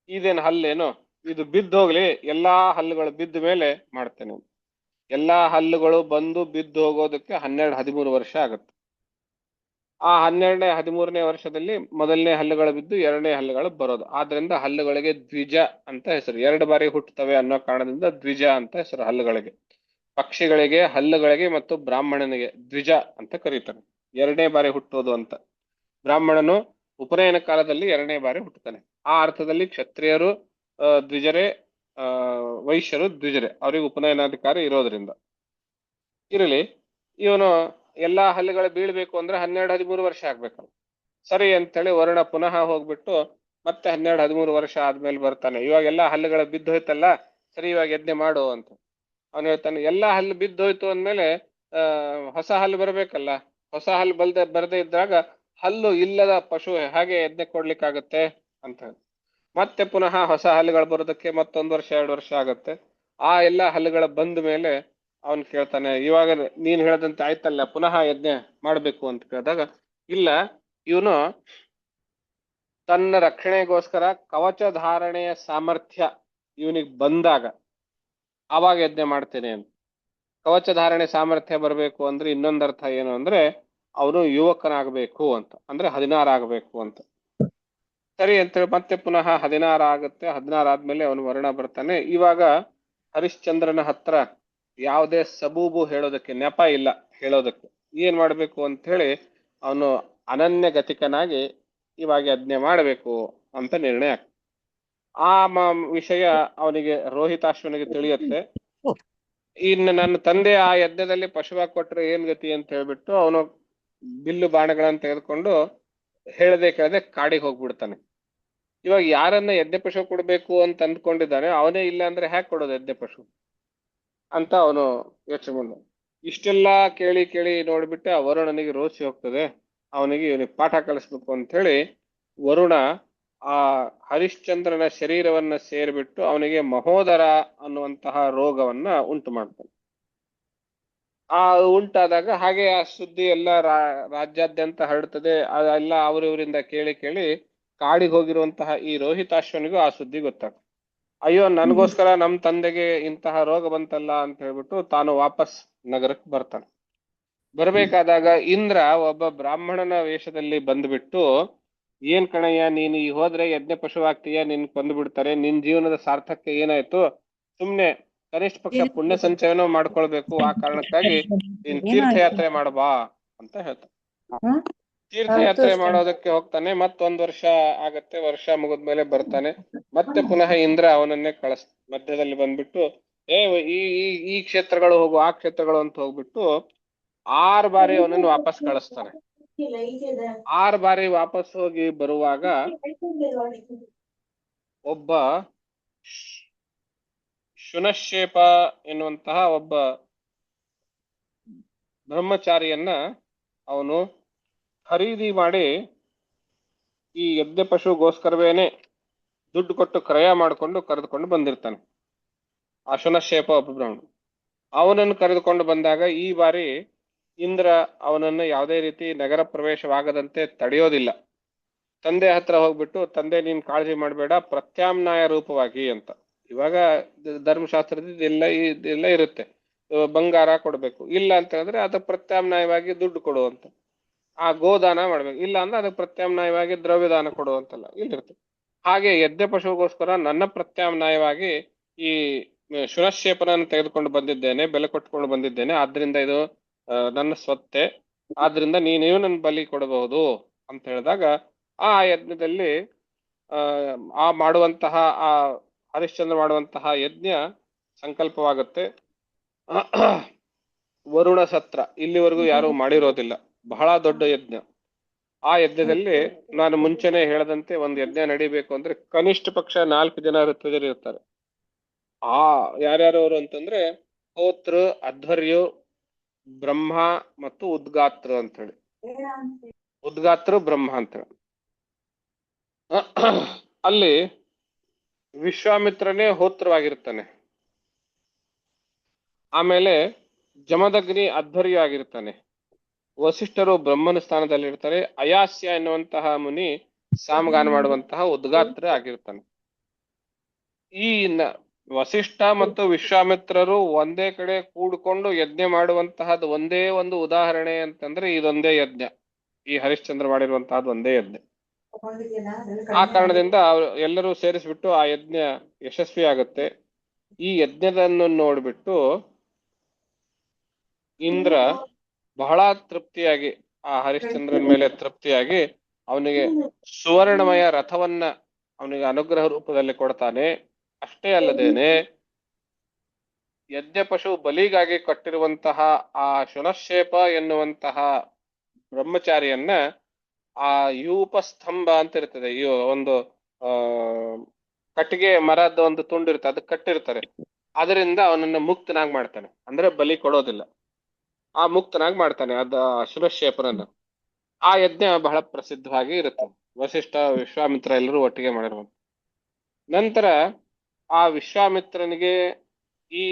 ಇದೇನು ಹಲ್ಲೇನು, ಇದು ಬಿದ್ದೋಗ್ಲಿ, ಎಲ್ಲಾ ಹಲ್ಲುಗಳು ಬಿದ್ದ ಮೇಲೆ ಮಾಡ್ತೇನೆ. ಎಲ್ಲಾ ಹಲ್ಲುಗಳು ಬಂದು ಬಿದ್ದು ಹೋಗೋದಕ್ಕೆ 12-13 ವರ್ಷ ಆಗುತ್ತೆ. ಆ 12ನೇ-13ನೇ ವರ್ಷದಲ್ಲಿ ಮೊದಲನೇ ಹಲ್ಲುಗಳು ಬಿದ್ದು ಎರಡನೇ ಹಲ್ಲುಗಳು ಬರೋದು. ಆದ್ರಿಂದ ಹಲ್ಲುಗಳಿಗೆ ದ್ವಿಜ ಅಂತ ಹೆಸರು. 2 ಬಾರಿ ಹುಟ್ಟುತ್ತವೆ ಅನ್ನೋ ಕಾರಣದಿಂದ ದ್ವಿಜ ಅಂತ ಹೆಸರು ಹಲ್ಲುಗಳಿಗೆ. ಪಕ್ಷಿಗಳಿಗೆ, ಹಲ್ಲುಗಳಿಗೆ ಮತ್ತು ಬ್ರಾಹ್ಮಣನಿಗೆ ದ್ವಿಜ ಅಂತ ಕರೀತಾರೆ, 2ನೇ ಬಾರಿ ಹುಟ್ಟೋದು ಅಂತ. ಬ್ರಾಹ್ಮಣನು ಉಪನಯನ ಕಾಲದಲ್ಲಿ 2ನೇ ಬಾರಿ ಹುಟ್ಟುತ್ತಾನೆ. ಆ ಅರ್ಥದಲ್ಲಿ ಕ್ಷತ್ರಿಯರು ದ್ವಿಜರೇ, ವೈಶ್ಯರು ದ್ವಿಜರೇ, ಅವರಿಗೆ ಉಪನಯನಾಧಿಕಾರಿ ಇರೋದ್ರಿಂದ. ಇರಲಿ, ಇವನು ಎಲ್ಲಾ ಹಲ್ಲುಗಳು ಬೀಳ್ಬೇಕು ಅಂದ್ರೆ 12-13 ವರ್ಷ ಆಗ್ಬೇಕಲ್ಲ. ಸರಿ ಅಂತೇಳಿ ವರುಣ ಪುನಃ ಹೋಗ್ಬಿಟ್ಟು ಮತ್ತೆ 12-13 ವರ್ಷ ಆದ್ಮೇಲೆ ಬರ್ತಾನೆ. ಇವಾಗ ಎಲ್ಲಾ ಹಲ್ಲುಗಳು ಬಿದ್ದೋಯ್ತಲ್ಲ, ಸರಿ ಇವಾಗ ಯಜ್ಞ ಮಾಡು ಅಂತ. ಅವನು ಹೇಳ್ತಾನೆ, ಎಲ್ಲಾ ಹಲ್ಲು ಬಿದ್ದೋಯ್ತು ಅಂದ್ಮೇಲೆ ಹೊಸ ಹಲ್ಲು ಬರಬೇಕಲ್ಲ. ಹೊಸ ಹಲ್ಲು ಬರದೇ ಇದ್ದಾಗ ಹಲ್ಲು ಇಲ್ಲದ ಪಶು ಹಾಗೆ ಯಜ್ಞ ಕೊಡ್ಲಿಕ್ಕಾಗತ್ತೆ ಅಂತ ಹೇಳಿ. ಮತ್ತೆ ಪುನಃ ಹೊಸ ಹಲ್ಲುಗಳು ಬರೋದಕ್ಕೆ ಮತ್ತೊಂದು ವರ್ಷ 2 ವರ್ಷ ಆಗತ್ತೆ. ಆ ಎಲ್ಲಾ ಹಲ್ಲುಗಳ ಬಂದ ಮೇಲೆ ಅವನು ಕೇಳ್ತಾನೆ, ಇವಾಗ ನೀನ್ ಹೇಳದಂತೆ ಆಯ್ತಲ್ಲ, ಪುನಃ ಯಜ್ಞ ಮಾಡ್ಬೇಕು ಅಂತ ಕೇಳಿದಾಗ, ಇಲ್ಲ, ಇವನು ತನ್ನ ರಕ್ಷಣೆಗೋಸ್ಕರ ಕವಚ ಧಾರಣೆಯ ಸಾಮರ್ಥ್ಯ ಇವನಿಗೆ ಬಂದಾಗ ಆವಾಗ ಯಜ್ಞ ಮಾಡ್ತೇನೆ ಅಂತ. ಕವಚ ಧಾರಣೆ ಸಾಮರ್ಥ್ಯ ಬರಬೇಕು ಅಂದ್ರೆ ಇನ್ನೊಂದರ್ಥ ಏನು ಅಂದ್ರೆ, ಅವನು ಯುವಕನಾಗಬೇಕು ಅಂತ, ಅಂದ್ರೆ 16 ಆಗಬೇಕು ಅಂತ. ಸರಿ ಅಂತೇಳಿ ಮತ್ತೆ ಪುನಃ 16 ಆಗುತ್ತೆ. 16 ಆದ್ಮೇಲೆ ಅವನು ವರುಣ ಬರ್ತಾನೆ. ಇವಾಗ ಹರಿಶ್ಚಂದ್ರನ ಹತ್ರ ಯಾವುದೇ ಸಬೂಬು ಹೇಳೋದಕ್ಕೆ, ನೆಪ ಇಲ್ಲ ಹೇಳೋದಕ್ಕೆ. ಏನ್ ಮಾಡ್ಬೇಕು ಅಂತ ಹೇಳಿ ಅವನು ಅನನ್ಯ ಗತಿಕನಾಗಿ ಇವಾಗ ಯಜ್ಞ ಮಾಡಬೇಕು ಅಂತ ನಿರ್ಣಯ ಆಗ್ತದೆ. ಆ ವಿಷಯ ಅವನಿಗೆ, ರೋಹಿತಾಶ್ವನಿಗೆ ತಿಳಿಯುತ್ತೆ. ಇನ್ನು ನನ್ನ ತಂದೆ ಆ ಯಜ್ಞದಲ್ಲಿ ಪಶುವಾಗಿ ಕೊಟ್ರೆ ಏನ್ ಗತಿ ಅಂತ ಹೇಳ್ಬಿಟ್ಟು ಅವನು ಬಿಲ್ಲು ಬಾಣಗಳನ್ನ ತೆಗೆದುಕೊಂಡು ಹೇಳದೆ ಕೇಳದೆ ಕಾಡಿಗೆ ಹೋಗ್ಬಿಡ್ತಾನೆ. ಇವಾಗ ಯಾರನ್ನ ಯಜ್ಞ ಪಶು ಕೊಡ್ಬೇಕು ಅಂತ ಅಂದ್ಕೊಂಡಿದ್ದಾನೆ, ಅವನೇ ಇಲ್ಲ ಅಂದ್ರೆ ಹ್ಯಾಕ್ ಕೊಡೋದು ಯಜ್ಞ ಪಶು ಅಂತ ಅವನು ಯೋಚನೆ ಮಾಡ. ಇಷ್ಟೆಲ್ಲಾ ಕೇಳಿ ಕೇಳಿ ನೋಡ್ಬಿಟ್ಟೆ ಆ ವರುಣನಿಗೆ ರೋಸಿ ಹೋಗ್ತದೆ. ಅವನಿಗೆ ಇವನಿಗೆ ಪಾಠ ಕಲಿಸ್ಬೇಕು ಅಂತ ಹೇಳಿ ವರುಣ ಆ ಹರಿಶ್ಚಂದ್ರನ ಶರೀರವನ್ನ ಸೇರ್ಬಿಟ್ಟು ಅವನಿಗೆ ಮಹೋದರ ಅನ್ನುವಂತಹ ರೋಗವನ್ನ ಉಂಟು ಮಾಡ್ತಾನೆ. ಆ ಉಂಟಾದಾಗ ಹಾಗೆ ಆ ಸುದ್ದಿ ಎಲ್ಲ ರಾಜ್ಯಾದ್ಯಂತ ಹರಡ್ತದೆ. ಅದೆಲ್ಲ ಅವರಿವರಿಂದ ಕೇಳಿ ಕೇಳಿ ಕಾಡಿಗೆ ಹೋಗಿರುವಂತಹ ಈ ರೋಹಿತಾಶ್ವನಿಗೂ ಆ ಸುದ್ದಿ ಗೊತ್ತಾಗ್ತದೆ. ಅಯ್ಯೋ, ನನಗೋಸ್ಕರ ನಮ್ ತಂದೆಗೆ ಇಂತಹ ರೋಗ ಬಂತಲ್ಲ ಅಂತ ಹೇಳ್ಬಿಟ್ಟು ತಾನು ವಾಪಸ್ ನಗರಕ್ಕೆ ಬರ್ತಾನೆ. ಬರ್ಬೇಕಾದಾಗ ಇಂದ್ರ ಒಬ್ಬ ಬ್ರಾಹ್ಮಣನ ವೇಷದಲ್ಲಿ ಬಂದ್ಬಿಟ್ಟು, ಏನ್ ಕಣಯ್ಯ, ನೀನು ಈ ಹೋದ್ರೆ ಯಜ್ಞ ಪಶುವಾಗ್ತೀಯ, ನಿನ್ ಕೊಂದು ಬಿಡ್ತಾರೆ, ನಿನ್ ಜೀವನದ ಸಾರ್ಥಕ್ಯ ಏನಾಯ್ತು, ಸುಮ್ನೆ ಕನಿಷ್ಠ ಪಕ್ಷ ಪುಣ್ಯ ಸಂಚಯನ ಮಾಡ್ಕೊಳ್ಬೇಕು, ಆ ಕಾರಣಕ್ಕಾಗಿ ನೀನ್ ತೀರ್ಥಯಾತ್ರೆ ಮಾಡಬಾ ಅಂತ ಹೇಳ್ತಾನೆ. ತೀರ್ಥಯಾತ್ರೆ ಮಾಡೋದಕ್ಕೆ ಹೋಗ್ತಾನೆ. ಮತ್ತೊಂದು ವರ್ಷ ಆಗತ್ತೆ. ವರ್ಷ ಮುಗಿದ್ಮೇಲೆ ಬರ್ತಾನೆ. ಮತ್ತೆ ಪುನಃ ಇಂದ್ರ ಅವನನ್ನೇ ಮಧ್ಯದಲ್ಲಿ ಬಂದ್ಬಿಟ್ಟು, ಈ ಈ ಈ ಕ್ಷೇತ್ರಗಳು ಹೋಗು, ಆ ಕ್ಷೇತ್ರಗಳು ಅಂತ ಹೋಗ್ಬಿಟ್ಟು 6 ಬಾರಿ ಅವನನ್ನು ವಾಪಸ್ ಕಳಿಸ್ತಾನೆ. 6 ಬಾರಿ ವಾಪಸ್ ಹೋಗಿ ಬರುವಾಗ ಒಬ್ಬ ಶುನಶೇಪ ಎನ್ನುವಂತಹ ಒಬ್ಬ ಬ್ರಹ್ಮಚಾರಿಯನ್ನ ಅವನು ಖರೀದಿ ಮಾಡಿ ಈ ಯಜ್ಞ ಪಶುಗೋಸ್ಕರವೇನೆ ದುಡ್ಡು ಕೊಟ್ಟು ಕ್ರಯ ಮಾಡಿಕೊಂಡು ಕರೆದುಕೊಂಡು ಬಂದಿರ್ತಾನೆ. ಆ ಶುನಶೇಪ ಒಬ್ಬ ಬ್ರಾಹ್ಮಣ. ಅವನನ್ನು ಕರೆದುಕೊಂಡು ಬಂದಾಗ ಈ ಬಾರಿ ಇಂದ್ರ ಅವನನ್ನು ಯಾವುದೇ ರೀತಿ ನಗರ ಪ್ರವೇಶವಾಗದಂತೆ ತಡೆಯೋದಿಲ್ಲ. ತಂದೆ ಹತ್ರ ಹೋಗ್ಬಿಟ್ಟು, ತಂದೆ ನೀನ್ ಕಾಳಜಿ ಮಾಡಬೇಡ, ಪ್ರತ್ಯಾಮ್ನಾಯ ರೂಪವಾಗಿ ಅಂತ. ಇವಾಗ ಧರ್ಮಶಾಸ್ತ್ರದಿಂದ ಇದೆಲ್ಲ ಇರುತ್ತೆ, ಬಂಗಾರ ಕೊಡ್ಬೇಕು, ಇಲ್ಲ ಅಂತ ಹೇಳಿದ್ರೆ ಅದಕ್ಕೆ ಪ್ರತ್ಯಾಮ್ನಾಯವಾಗಿ ದುಡ್ಡು ಕೊಡು ಅಂತ. ಆ ಗೋದಾನ ಮಾಡ್ಬೇಕು, ಇಲ್ಲ ಅಂದ್ರೆ ಅದಕ್ಕೆ ಪ್ರತ್ಯಾಮ್ನಾಯವಾಗಿ ದ್ರವ್ಯದಾನ ಕೊಡುವಂತಲ್ಲ ಇಲ್ಲಿರುತ್ತೆ. ಹಾಗೆ ಯಜ್ಞ ಪಶುಗೋಸ್ಕರ ನನ್ನ ಪ್ರತ್ಯಾಮ್ನಾಯವಾಗಿ ಈ ಶುನಶೇಪನನ್ನು ತೆಗೆದುಕೊಂಡು ಬಂದಿದ್ದೇನೆ, ಬೆಲೆ ಕೊಟ್ಟುಕೊಂಡು ಬಂದಿದ್ದೇನೆ, ಆದ್ರಿಂದ ಇದು ನನ್ನ ಸ್ವತ್ತೆ, ಆದ್ರಿಂದ ನೀನು ನನ್ನ ಬಲಿ ಕೊಡಬಹುದು ಅಂತ ಹೇಳಿದಾಗ ಆ ಯಜ್ಞದಲ್ಲಿ ಆ ಮಾಡುವಂತಹ ಆ ಹರಿಶ್ಚಂದ್ರ ಮಾಡುವಂತಹ ಯಜ್ಞ ಸಂಕಲ್ಪವಾಗುತ್ತೆ. ವರುಣ ಸತ್ರ ಇಲ್ಲಿವರೆಗೂ ಯಾರು ಮಾಡಿರೋದಿಲ್ಲ, ಬಹಳ ದೊಡ್ಡ ಯಜ್ಞ. ಆ ಯಜ್ಞದಲ್ಲಿ ನಾನು ಮುಂಚೆನೆ ಹೇಳದಂತೆ ಒಂದು ಯಜ್ಞ ನಡಿಬೇಕು ಅಂದ್ರೆ ಕನಿಷ್ಠ ಪಕ್ಷ 4 ಜನ ಋತ್ವಿಜರು ಇರ್ತಾರೆ. ಆ ಯಾರ್ಯಾರು ಅವರು ಅಂತಂದ್ರೆ ಹೋತೃ, ಅಧ್ವರ್ಯು, ಬ್ರಹ್ಮ ಮತ್ತು ಉದ್ಗಾತ್ರ ಅಂತ ಹೇಳಿ. ಉದ್ಗಾತ್ರ ಬ್ರಹ್ಮ ಅಂತ ಹೇಳಿ. ಅಲ್ಲಿ ವಿಶ್ವಾಮಿತ್ರನೇ ಹೋತ್ರವಾಗಿರ್ತಾನೆ. ಆಮೇಲೆ ಜಮದಗ್ನಿ ಅಧ್ವರ್ಯ ಆಗಿರ್ತಾನೆ. ವಸಿಷ್ಠರು ಬ್ರಹ್ಮನ ಸ್ಥಾನದಲ್ಲಿರ್ತಾರೆ. ಅಯಾಸ್ಯ ಎನ್ನುವಂತಹ ಮುನಿ ಸಾಮಗಾನ ಮಾಡುವಂತಹ ಉದ್ಗಾತ್ರ ಆಗಿರ್ತಾನೆ. ಈ ವಸಿಷ್ಠ ಮತ್ತು ವಿಶ್ವಾಮಿತ್ರರು ಒಂದೇ ಕಡೆ ಕೂಡ್ಕೊಂಡು ಯಜ್ಞ ಮಾಡುವಂತಹದ್ದು ಒಂದೇ ಒಂದು ಉದಾಹರಣೆ ಅಂತಂದ್ರೆ ಇದೊಂದೇ ಯಜ್ಞ. ಈ ಹರಿಶ್ಚಂದ್ರ ಮಾಡಿರುವಂತಹದ್ದು ಒಂದೇ ಯಜ್ಞ. ಆ ಕಾರಣದಿಂದ ಎಲ್ಲರೂ ಸೇರಿಸ್ಬಿಟ್ಟು ಆ ಯಜ್ಞ ಯಶಸ್ವಿ ಆಗುತ್ತೆ. ಈ ಯಜ್ಞದನ್ನು ನೋಡ್ಬಿಟ್ಟು ಇಂದ್ರ ಬಹಳ ತೃಪ್ತಿಯಾಗಿ, ಆ ಹರಿಶ್ಚಂದ್ರನ ಮೇಲೆ ತೃಪ್ತಿಯಾಗಿ ಅವನಿಗೆ ಸುವರ್ಣಮಯ ರಥವನ್ನ ಅವನಿಗೆ ಅನುಗ್ರಹ ರೂಪದಲ್ಲಿ ಕೊಡ್ತಾನೆ. ಅಷ್ಟೇ ಅಲ್ಲದೇನೆ ಯಜ್ಞ ಪಶು ಬಲಿಗಾಗಿ ಕಟ್ಟಿರುವಂತಹ ಆ ಶುನಶೇಪ ಎನ್ನುವಂತಹ ಬ್ರಹ್ಮಚಾರಿಯನ್ನ ಆ ಯೂಪ ಸ್ತಂಭ ಅಂತ ಇರ್ತದೆ, ಈ ಒಂದು ಆ ಕಟ್ಟಿಗೆ ಮರದ ಒಂದು ತುಂಡಿರುತ್ತೆ, ಅದಕ್ಕೆ ಕಟ್ಟಿರ್ತಾರೆ. ಅದರಿಂದ ಅವನನ್ನ ಮುಕ್ತನಾಗಿ ಮಾಡ್ತಾನೆ. ಅಂದ್ರೆ ಬಲಿ ಕೊಡೋದಿಲ್ಲ, ಆ ಮುಕ್ತನಾಗಿ ಮಾಡ್ತಾನೆ ಅದ ಶುನಶೇಪನನ್ನ. ಆ ಯಜ್ಞ ಬಹಳ ಪ್ರಸಿದ್ಧವಾಗಿ ಇರುತ್ತೆ. ವಸಿಷ್ಠ ವಿಶ್ವಾಮಿತ್ರ ಎಲ್ಲರೂ ಒಟ್ಟಿಗೆ ಮಾಡಿರುವಂತ ನಂತರ ಆ ವಿಶ್ವಾಮಿತ್ರನಿಗೆ ಈ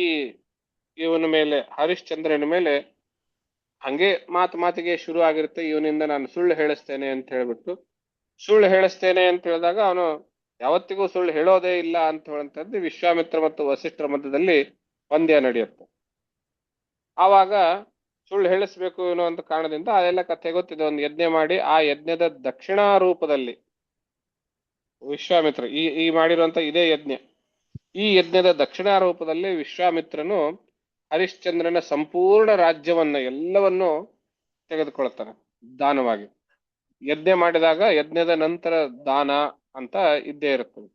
ಇವನ ಮೇಲೆ, ಹರಿಶ್ಚಂದ್ರನ ಮೇಲೆ ಹಂಗೆ ಮಾತಿಗೆ ಶುರು ಆಗಿರುತ್ತೆ. ಇವನಿಂದ ನಾನು ಸುಳ್ಳು ಹೇಳಿಸ್ತೇನೆ ಅಂತ ಹೇಳ್ಬಿಟ್ಟು, ಸುಳ್ಳು ಹೇಳಿಸ್ತೇನೆ ಅಂತ ಹೇಳಿದಾಗ ಅವನು ಯಾವತ್ತಿಗೂ ಸುಳ್ಳು ಹೇಳೋದೇ ಇಲ್ಲ ಅಂತ ಹೇಳುವಂಥದ್ದು ವಿಶ್ವಾಮಿತ್ರ ಮತ್ತು ವಸಿಷ್ಠರ ಮಧ್ಯದಲ್ಲಿ ಪಂದ್ಯ ನಡೆಯುತ್ತೆ. ಆವಾಗ ಸುಳ್ಳು ಹೇಳಿಸ್ಬೇಕು ಅನ್ನೋ ಅಂತ ಕಾರಣದಿಂದ ಅದೆಲ್ಲ ಕಥೆ ಗೊತ್ತಿದೆ. ಒಂದು ಯಜ್ಞ ಮಾಡಿ ಆ ಯಜ್ಞದ ದಕ್ಷಿಣಾ ರೂಪದಲ್ಲಿ ವಿಶ್ವಾಮಿತ್ರ ಈ ಮಾಡಿರುವಂತ ಇದೇ ಯಜ್ಞ, ಈ ಯಜ್ಞದ ದಕ್ಷಿಣಾ ರೂಪದಲ್ಲಿ ವಿಶ್ವಾಮಿತ್ರನು ಹರಿಶ್ಚಂದ್ರನ ಸಂಪೂರ್ಣ ರಾಜ್ಯವನ್ನ ಎಲ್ಲವನ್ನೂ ತೆಗೆದುಕೊಳ್ತಾನೆ ದಾನವಾಗಿ. ಯಜ್ಞ ಮಾಡಿದಾಗ ಯಜ್ಞದ ನಂತರ ದಾನ ಅಂತ ಇದ್ದೇ ಇರುತ್ತದೆ.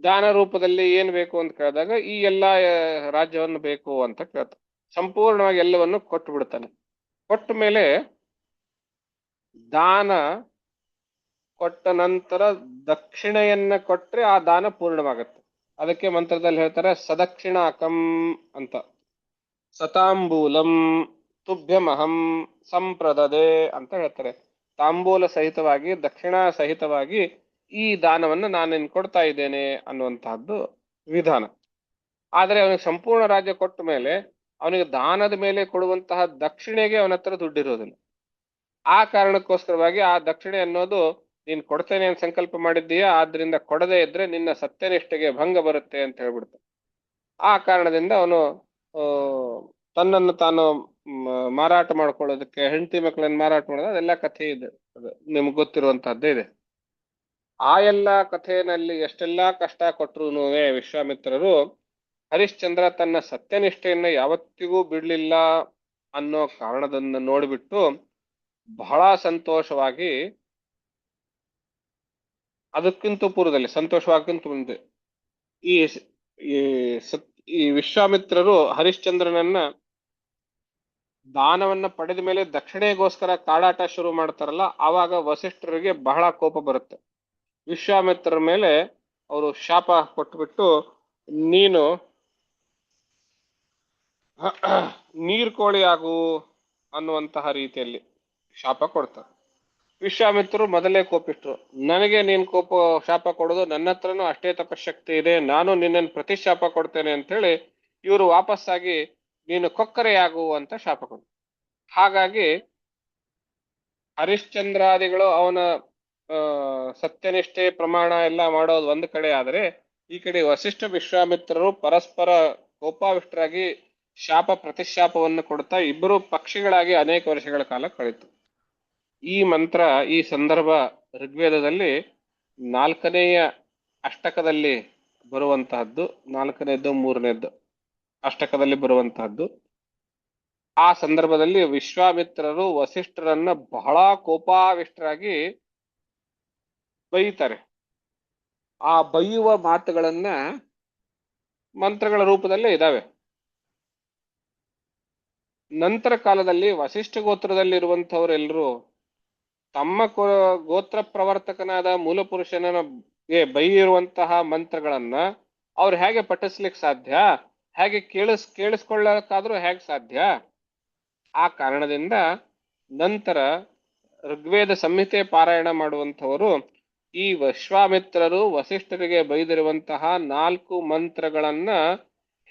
ದಾನ ರೂಪದಲ್ಲಿ ಏನ್ ಬೇಕು ಅಂತ ಕೇಳಿದಾಗ ಈ ಎಲ್ಲಾ ರಾಜ್ಯವನ್ನು ಬೇಕು ಅಂತ ಕೇಳ್ತಾನೆ. ಸಂಪೂರ್ಣವಾಗಿ ಎಲ್ಲವನ್ನು ಕೊಟ್ಟು ಬಿಡ್ತಾನೆ. ಕೊಟ್ಟ ಮೇಲೆ ದಾನ ಕೊಟ್ಟ ನಂತರ ದಕ್ಷಿಣೆಯನ್ನ ಕೊಟ್ರೆ ಆ ದಾನ ಪೂರ್ಣವಾಗುತ್ತೆ. ಅದಕ್ಕೆ ಮಂತ್ರದಲ್ಲಿ ಹೇಳ್ತಾರೆ ಸದಕ್ಷಿಣಾಕಂ ಅಂತ. ಸತಾಂಬೂಲಂ ತುಭ್ಯಮಹಂ ಸಂಪ್ರದದೆ ಅಂತ ಹೇಳ್ತಾರೆ. ತಾಂಬೂಲ ಸಹಿತವಾಗಿ, ದಕ್ಷಿಣಾ ಸಹಿತವಾಗಿ ಈ ದಾನವನ್ನು ನಾನು ಕೊಡ್ತಾ ಇದ್ದೇನೆ ಅನ್ನುವಂತಹದ್ದು ವಿಧಾನ. ಆದರೆ ಅವನಿಗೆ ಸಂಪೂರ್ಣ ರಾಜ್ಯ ಕೊಟ್ಟ ಮೇಲೆ ಅವನಿಗೆ ದಾನದ ಮೇಲೆ ಕೊಡುವಂತಹ ದಕ್ಷಿಣೆಗೆ ಅವನ ಹತ್ರ ದುಡ್ಡಿರೋದಿಲ್ಲ. ಆ ಕಾರಣಕ್ಕೋಸ್ಕರವಾಗಿ ಆ ದಕ್ಷಿಣೆ ಅನ್ನೋದು ನೀನ್ ಕೊಡ್ತೇನೆ ಅಂತ ಸಂಕಲ್ಪ ಮಾಡಿದ್ದೀಯಾ, ಆದ್ರಿಂದ ಕೊಡದೇ ಇದ್ರೆ ನಿನ್ನ ಸತ್ಯನಿಷ್ಠೆಗೆ ಭಂಗ ಬರುತ್ತೆ ಅಂತ ಹೇಳ್ಬಿಡ್ತ. ಆ ಕಾರಣದಿಂದ ಅವನು ತನ್ನನ್ನು ತಾನು ಮಾರಾಟ ಮಾಡ್ಕೊಳ್ಳೋದಕ್ಕೆ, ಹೆಂಡತಿ ಮಕ್ಕಳನ್ನು ಮಾರಾಟ ಮಾಡೋದು, ಅದೆಲ್ಲ ಕಥೆ ಇದೆ, ಅದು ನಿಮ್ಗೆ ಗೊತ್ತಿರುವಂತಹದ್ದೇ ಇದೆ. ಆ ಎಲ್ಲ ಕಥೆಯಲ್ಲಿ ಎಷ್ಟೆಲ್ಲಾ ಕಷ್ಟ ಕೊಟ್ಟರು ವಿಶ್ವಾಮಿತ್ರರು ಹರಿಶ್ಚಂದ್ರ ತನ್ನ ಸತ್ಯನಿಷ್ಠೆಯನ್ನ ಯಾವತ್ತಿಗೂ ಬಿಡ್ಲಿಲ್ಲ ಅನ್ನೋ ಕಾರಣದನ್ನ ನೋಡಿಬಿಟ್ಟು ಬಹಳ ಸಂತೋಷವಾಗಿ, ಅದಕ್ಕಿಂತ ಪೂರ್ವದಲ್ಲಿ ಸಂತೋಷವಾಗಿಂತ ಮುಂದೆ ಈ ಈ ವಿಶ್ವಾಮಿತ್ರರು ಹರಿಶ್ಚಂದ್ರನನ್ನ ದಾನವನ್ನ ಪಡೆದ ಮೇಲೆ ದಕ್ಷಿಣೆಗೋಸ್ಕರ ಕಾಡಾಟ ಶುರು ಮಾಡ್ತಾರಲ್ಲ, ಆವಾಗ ವಸಿಷ್ಠರಿಗೆ ಬಹಳ ಕೋಪ ಬರುತ್ತೆ. ವಿಶ್ವಾಮಿತ್ರರ ಮೇಲೆ ಅವರು ಶಾಪ ಕೊಟ್ಬಿಟ್ಟು ನೀನು ನೀರ್ಕೋಳಿ ಆಗು ಅನ್ನುವಂತಹ ರೀತಿಯಲ್ಲಿ ಶಾಪ ಕೊಡ್ತಾರೆ. ವಿಶ್ವಾಮಿತ್ರರು ಮೊದಲೇ ಕೋಪಿಷ್ಟ್ರು. ನನಗೆ ನೀನ್ ಶಾಪ ಕೊಡೋದು, ನನ್ನ ಹತ್ರನೂ ಅಷ್ಟೇ ತಪಶಕ್ತಿ ಇದೆ, ನಾನು ನಿನ್ನನ್ನು ಪ್ರತಿಶಾಪ ಕೊಡ್ತೇನೆ ಅಂತ ಹೇಳಿ ಇವರು ವಾಪಸ್ಸಾಗಿ ನೀನು ಕೊಕ್ಕರೆಯಾಗು ಅಂತ ಶಾಪ ಕೊಡ್ತಾರೆ. ಹಾಗಾಗಿ ಹರಿಶ್ಚಂದ್ರಾದಿಗಳು ಅವನ ಸತ್ಯನಿಷ್ಠೆ ಪ್ರಮಾಣ ಎಲ್ಲ ಮಾಡೋದು ಒಂದು ಕಡೆ ಆದರೆ, ಈ ಕಡೆ ವಸಿಷ್ಠ ವಿಶ್ವಾಮಿತ್ರರು ಪರಸ್ಪರ ಕೋಪಾವಿಷ್ಟರಾಗಿ ಶಾಪ ಪ್ರತಿಶಾಪವನ್ನು ಕೊಡ್ತಾ ಇಬ್ಬರು ಪಕ್ಷಿಗಳಾಗಿ ಅನೇಕ ವರ್ಷಗಳ ಕಾಲ ಕಳೆಯಿತು. ಈ ಮಂತ್ರ, ಈ ಸಂದರ್ಭ ಋಗ್ವೇದದಲ್ಲಿ 4ನೆಯ ಅಷ್ಟಕದಲ್ಲಿ ಬರುವಂತಹದ್ದು, 4ನೇದ್ದು 3ನೇದ್ದು ಅಷ್ಟಕದಲ್ಲಿ ಬರುವಂತಹದ್ದು. ಆ ಸಂದರ್ಭದಲ್ಲಿ ವಿಶ್ವಾಮಿತ್ರರು ವಸಿಷ್ಠರನ್ನ ಬಹಳ ಕೋಪಾವಿಷ್ಟರಾಗಿ ಬೈತಾರೆ. ಆ ಬೈಯುವ ಮಾತುಗಳನ್ನ ಮಂತ್ರಗಳ ರೂಪದಲ್ಲೇ ಇದ್ದಾವೆ. ನಂತರ ಕಾಲದಲ್ಲಿ ವಸಿಷ್ಠ ಗೋತ್ರದಲ್ಲಿರುವಂಥವರೆಲ್ಲರೂ ತಮ್ಮ ಗೋತ್ರ ಪ್ರವರ್ತಕನಾದ ಮೂಲಪುರುಷನಿಗೆ ಬೈಯಿರುವಂತಹ ಮಂತ್ರಗಳನ್ನ ಅವ್ರು ಹೇಗೆ ಪಠಿಸ್ಲಿಕ್ಕೆ ಸಾಧ್ಯ, ಹೇಗೆ ಕೇಳಿಸ್ಕೊಳ್ಳಕ್ಕಾದ್ರೂ ಹೇಗೆ ಸಾಧ್ಯ? ಆ ಕಾರಣದಿಂದ ನಂತರ ಋಗ್ವೇದ ಸಂಹಿತೆ ಪಾರಾಯಣ ಮಾಡುವಂಥವರು ಈ ವಿಶ್ವಾಮಿತ್ರರು ವಸಿಷ್ಠರಿಗೆ ಬೈದಿರುವಂತಹ 4 ಮಂತ್ರಗಳನ್ನ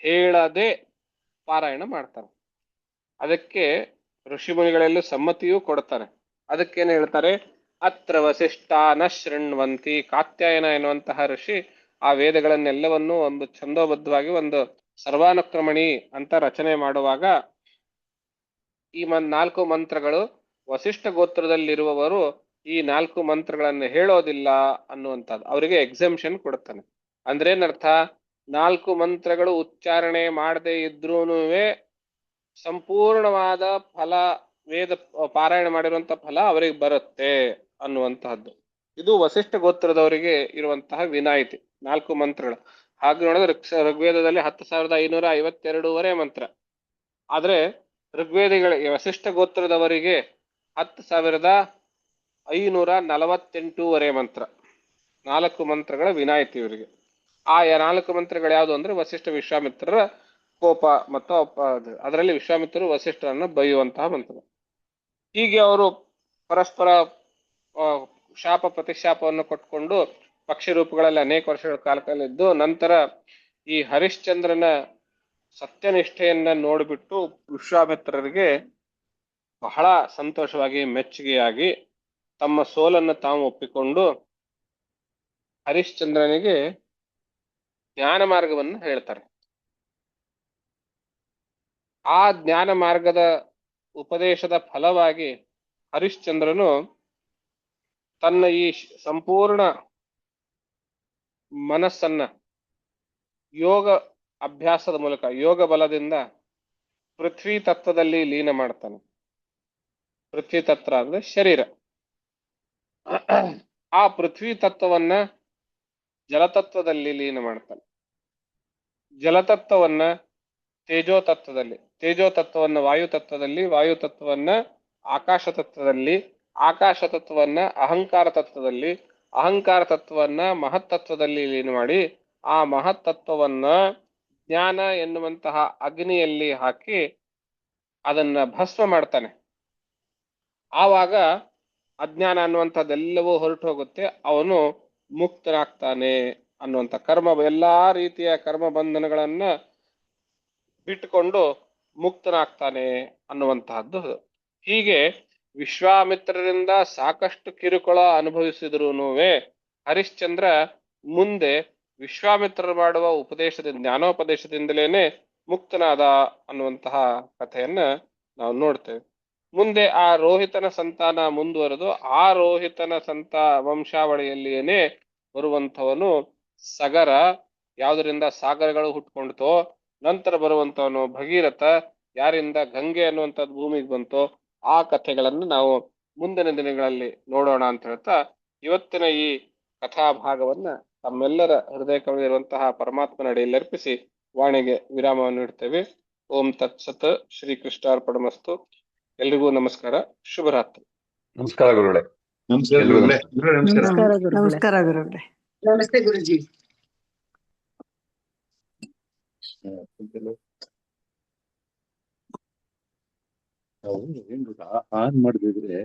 ಹೇಳದೆ ಪಾರಾಯಣ ಮಾಡ್ತಾರೆ. ಅದಕ್ಕೆ ಋಷಿಮುನಿಗಳೆಲ್ಲೂ ಸಮ್ಮತಿಯೂ ಕೊಡ್ತಾರೆ. ಅದಕ್ಕೇನು ಹೇಳ್ತಾರೆ, ಅತ್ರ ವಸಿಷ್ಠಾನ ಶೃಣ್ವಂತಿ. ಕಾತ್ಯಾಯನ ಎನ್ನುವಂತಹ ಋಷಿ ಆ ವೇದಗಳನ್ನೆಲ್ಲವನ್ನೂ ಒಂದು ಛಂದೋಬದ್ಧವಾಗಿ ಒಂದು ಸರ್ವಾನುಕ್ರಮಣಿ ಅಂತ ರಚನೆ ಮಾಡುವಾಗ ಈ 4 ಮಂತ್ರಗಳು ವಸಿಷ್ಠ ಗೋತ್ರದಲ್ಲಿರುವವರು ಈ 4 ಮಂತ್ರಗಳನ್ನು ಹೇಳೋದಿಲ್ಲ ಅನ್ನುವಂಥದ್ದು ಅವರಿಗೆ ಎಕ್ಸೆಂಪ್ಷನ್ ಕೊಡ್ತಾನೆ. ಅಂದ್ರೆ ಏನರ್ಥ, 4 ಮಂತ್ರಗಳು ಉಚ್ಚಾರಣೆ ಮಾಡದೇ ಇದ್ರೂನುವೆ ಸಂಪೂರ್ಣವಾದ ಫಲ, ವೇದ ಪಾರಾಯಣ ಮಾಡಿರುವಂತಹ ಫಲ ಅವರಿಗೆ ಬರುತ್ತೆ ಅನ್ನುವಂತಹದ್ದು. ಇದು ವಸಿಷ್ಠ ಗೋತ್ರದವರಿಗೆ ಇರುವಂತಹ ವಿನಾಯಿತಿ 4 ಮಂತ್ರಗಳು. ಹಾಗೆ ನೋಡಿದ್ರೆ ಋಗ್ವೇದದಲ್ಲಿ 10,552 ಮಂತ್ರ, ಆದ್ರೆ ಋಗ್ವೇದಿಗಳಿಗೆ ವಸಿಷ್ಠ ಗೋತ್ರದವರಿಗೆ 10,548 ಮಂತ್ರ. 4 ಮಂತ್ರಗಳ ವಿನಾಯಿತಿ ಇವರಿಗೆ. ಆ 4 ಮಂತ್ರಗಳು ಯಾವುದು ಅಂದ್ರೆ ವಸಿಷ್ಠ ವಿಶ್ವಾಮಿತ್ರರ ಕೋಪ ಮತ್ತು ಅದರಲ್ಲಿ ವಿಶ್ವಾಮಿತ್ರರು ವಸಿಷ್ಠರನ್ನು ಬೈಯುವಂತಹ ಮಂತ್ರ. ಹೀಗೆ ಅವರು ಪರಸ್ಪರ ಶಾಪ ಪ್ರತಿಶಾಪವನ್ನು ಕೊಟ್ಕೊಂಡು ಪಕ್ಷಿ ರೂಪಗಳಲ್ಲಿ ಅನೇಕ ವರ್ಷಗಳ ಕಾಲದಲ್ಲಿದ್ದು, ನಂತರ ಈ ಹರಿಶ್ಚಂದ್ರನ ಸತ್ಯನಿಷ್ಠೆಯನ್ನ ನೋಡಿಬಿಟ್ಟು ವಿಶ್ವಾಮಿತ್ರರಿಗೆ ಬಹಳ ಸಂತೋಷವಾಗಿ ಮೆಚ್ಚುಗೆಯಾಗಿ ತಮ್ಮ ಸೋಲನ್ನು ತಾವು ಒಪ್ಪಿಕೊಂಡು ಹರಿಶ್ಚಂದ್ರನಿಗೆ ಜ್ಞಾನ ಮಾರ್ಗವನ್ನು ಹೇಳ್ತಾರೆ. ಆ ಜ್ಞಾನ ಮಾರ್ಗದ ಉಪದೇಶದ ಫಲವಾಗಿ ಹರಿಶ್ಚಂದ್ರನು ತನ್ನ ಈ ಸಂಪೂರ್ಣ ಮನಸ್ಸನ್ನ ಯೋಗ ಅಭ್ಯಾಸದ ಮೂಲಕ, ಯೋಗ ಬಲದಿಂದ ಪೃಥ್ವಿ ತತ್ವದಲ್ಲಿ ಲೀನ ಮಾಡ್ತಾನೆ. ಪೃಥ್ವಿ ತತ್ವ ಅಂದ್ರೆ ಶರೀರ. ಆ ಪೃಥ್ವಿ ತತ್ವವನ್ನ ಜಲತತ್ವದಲ್ಲಿ ಲೀನ ಮಾಡ್ತಾನೆ. ಜಲತತ್ವವನ್ನ ತೇಜೋ ತತ್ವದಲ್ಲಿ, ತೇಜೋ ತತ್ವವನ್ನ ವಾಯು ತತ್ವದಲ್ಲಿ, ವಾಯು ತತ್ವವನ್ನ ಆಕಾಶ ತತ್ವದಲ್ಲಿ, ಆಕಾಶ ತತ್ವವನ್ನ ಅಹಂಕಾರ ತತ್ವದಲ್ಲಿ, ಅಹಂಕಾರ ತತ್ವವನ್ನ ಮಹತ್ತತ್ವದಲ್ಲಿ ಲೀನ ಮಾಡಿ ಆ ಮಹತ್ತತ್ವವನ್ನ ಜ್ಞಾನ ಎನ್ನುವಂತಹ ಅಗ್ನಿಯಲ್ಲಿ ಹಾಕಿ ಅದನ್ನ ಭಸ್ಮ ಮಾಡ್ತಾನೆ. ಆವಾಗ ಅಜ್ಞಾನ ಅನ್ನುವಂಥದ್ದೆಲ್ಲವೂ ಹೊರಟು ಹೋಗುತ್ತೆ, ಅವನು ಮುಕ್ತನಾಗ್ತಾನೆ ಅನ್ನುವಂಥ ಎಲ್ಲಾ ರೀತಿಯ ಕರ್ಮ ಬಂಧನಗಳನ್ನ ಬಿಟ್ಟುಕೊಂಡು ಮುಕ್ತನಾಗ್ತಾನೆ ಅನ್ನುವಂತಹದ್ದು. ಹೀಗೆ ವಿಶ್ವಾಮಿತ್ರರಿಂದ ಸಾಕಷ್ಟು ಕಿರುಕುಳ ಅನುಭವಿಸಿದ್ರೂನುವೆ ಹರಿಶ್ಚಂದ್ರ ಮುಂದೆ ವಿಶ್ವಾಮಿತ್ರರು ಮಾಡುವ ಉಪದೇಶದಿಂದ, ಜ್ಞಾನೋಪದೇಶದಿಂದಲೇನೆ ಮುಕ್ತನಾದ ಅನ್ನುವಂತಹ ಕಥೆಯನ್ನ ನಾವು ನೋಡ್ತೇವೆ. ಮುಂದೆ ಆ ರೋಹಿತನ ಸಂತಾನ ಮುಂದುವರೆದು ಆ ರೋಹಿತನ ವಂಶಾವಳಿಯಲ್ಲಿಯೇನೆ ಬರುವಂಥವನು ಸಗರ. ಯಾವುದರಿಂದ ಸಾಗರಗಳು ಹುಟ್ಕೊಂಡ್ತೋ, ನಂತರ ಬರುವಂತವನು ಭಗೀರಥ, ಯಾರಿಂದ ಗಂಗೆ ಅನ್ನುವಂಥದ್ದು ಭೂಮಿಗೆ ಬಂತೋ. ಆ ಕಥೆಗಳನ್ನು ನಾವು ಮುಂದಿನ ದಿನಗಳಲ್ಲಿ ನೋಡೋಣ ಅಂತ ಹೇಳ್ತಾ ಇವತ್ತಿನ ಈ ಕಥಾಭಾಗವನ್ನ ತಮ್ಮೆಲ್ಲರ ಹೃದಯ ಕವಿದಿರುವಂತಹ ಪರಮಾತ್ಮನ ಅಡಿಯಲ್ಲಿ ಅರ್ಪಿಸಿ ವಾಣಿಗೆ ವಿರಾಮವನ್ನು ಇಡ್ತೇವೆ. ಓಂ ತತ್ಸತ್. ಶ್ರೀ ಕೃಷ್ಣಾರ್ಪಣಮಸ್ತು. ಎಲ್ರಿಗೂ ನಮಸ್ಕಾರ. ಶುಭರಾತ್ರಿ. ನಮಸ್ಕಾರ ಗುರುಗಳೇ. ನಮಸ್ಕಾರ ಗುರುಗಳೇ. ನಮಸ್ತೆ ಗುರುಜಿ. ನಾವು ಏನ್ ಆನ್ ಮಾಡಿದ್ರೆ